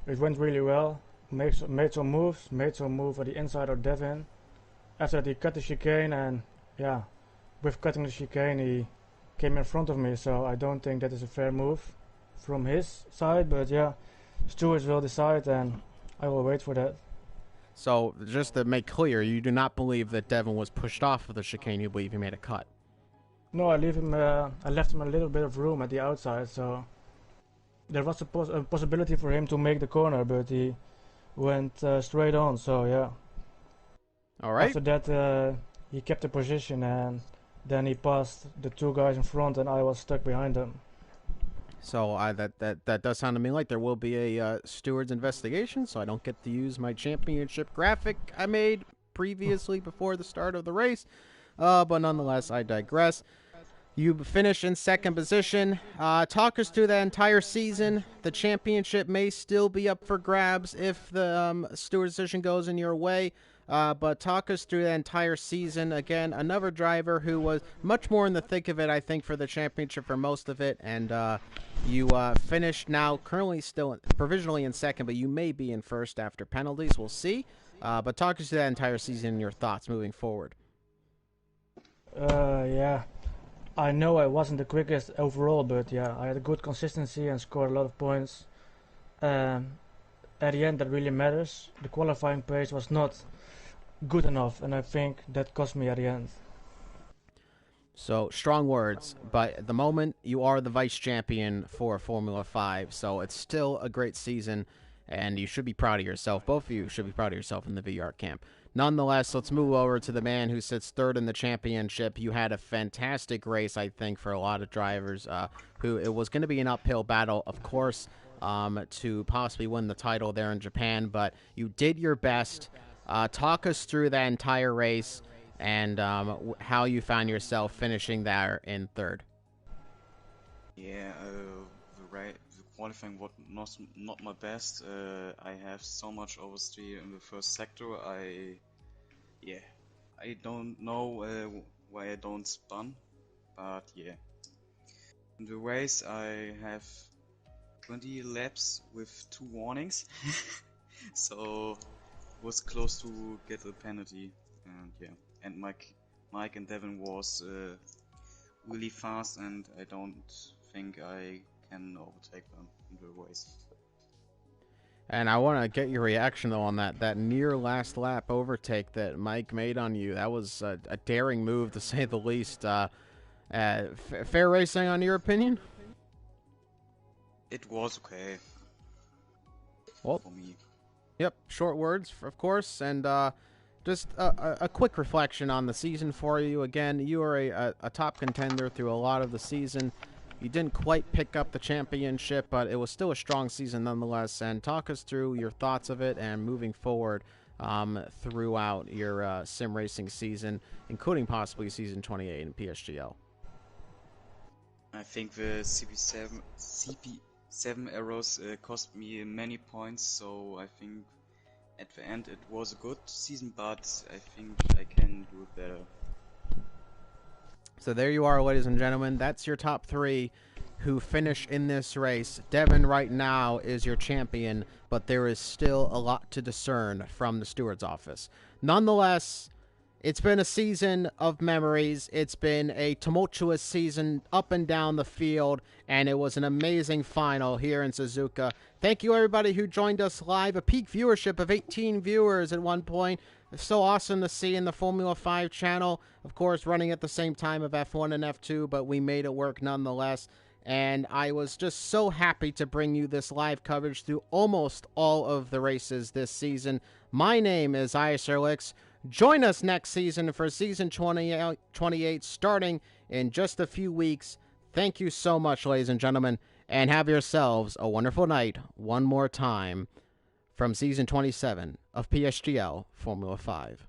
it went really well. Made some moves, made some move at the inside of Devin. After that he cut the chicane, and yeah, with cutting the chicane he came in front of me, so I don't think that is a fair move from his side, but yeah, stewards will decide and I will wait for that. So, just to make clear, you do not believe that Devin was pushed off of the chicane. You believe he made a cut. No, I left him a little bit of room at the outside, so there was a possibility for him to make the corner, but he went straight on. So yeah. All right. After that, he kept the position, and then he passed the two guys in front, and I was stuck behind them. So that does sound to me like there will be a steward's investigation, so I don't get to use my championship graphic I made previously before the start of the race. But nonetheless, I digress. You finish in second position. Talk us through that entire season. The championship may still be up for grabs if the steward's decision goes in your way. But talk us through the entire season. Again, another driver who was much more in the thick of it, I think, for the championship for most of it. And you finished now currently still provisionally in second, but you may be in first after penalties. We'll see. But talk us through that entire season and your thoughts moving forward. Yeah, I know I wasn't the quickest overall, but yeah, I had a good consistency and scored a lot of points. At the end, that really matters. The qualifying pace was not good enough, and I think that cost me at the end. So, strong words, but at the moment, you are the vice champion for Formula 5, so it's still a great season, and you should be proud of yourself. Both of you should be proud of yourself in the VR camp. Nonetheless, let's move over to the man who sits third in the championship. You had a fantastic race, I think, for a lot of drivers, who it was going to be an uphill battle, of course, to possibly win the title there in Japan, but you did your best. Talk us through that entire race and how you found yourself finishing there in third. Yeah, the qualifying was not my best. I have so much oversteer in the first sector. I don't know why I don't spun, but yeah. In the race I have 20 laps with 2 warnings, so was close to get a penalty, and yeah. And Mike and Devin was really fast, and I don't think I can overtake them in the race. And I want to get your reaction, though, on that near last lap overtake that Mike made on you. That was a daring move, to say the least. Fair racing, on your opinion? It was okay. Well, for me. Yep, short words, of course, and just a quick reflection on the season for you. Again, you are a top contender through a lot of the season. You didn't quite pick up the championship, but it was still a strong season nonetheless. And talk us through your thoughts of it and moving forward throughout your sim racing season, including possibly season 28 in PSGL. I think the CP7 arrows cost me many points, so I think at the end it was a good season, but I think I can do it better. So there you are, ladies and gentlemen. That's your top 3 who finish in this race. Devin right now is your champion, but there is still a lot to discern from the steward's office. Nonetheless, it's been a season of memories. It's been a tumultuous season up and down the field, and it was an amazing final here in Suzuka. Thank you, everybody who joined us live. A peak viewership of 18 viewers at one point. It's so awesome to see in the Formula 5 channel. Of course, running at the same time of F1 and F2, but we made it work nonetheless. And I was just so happy to bring you this live coverage through almost all of the races this season. My name is Iserlix. Join us next season for season 28 starting in just a few weeks. Thank you so much, ladies and gentlemen, and have yourselves a wonderful night one more time from season 27 of PSGL Formula 5.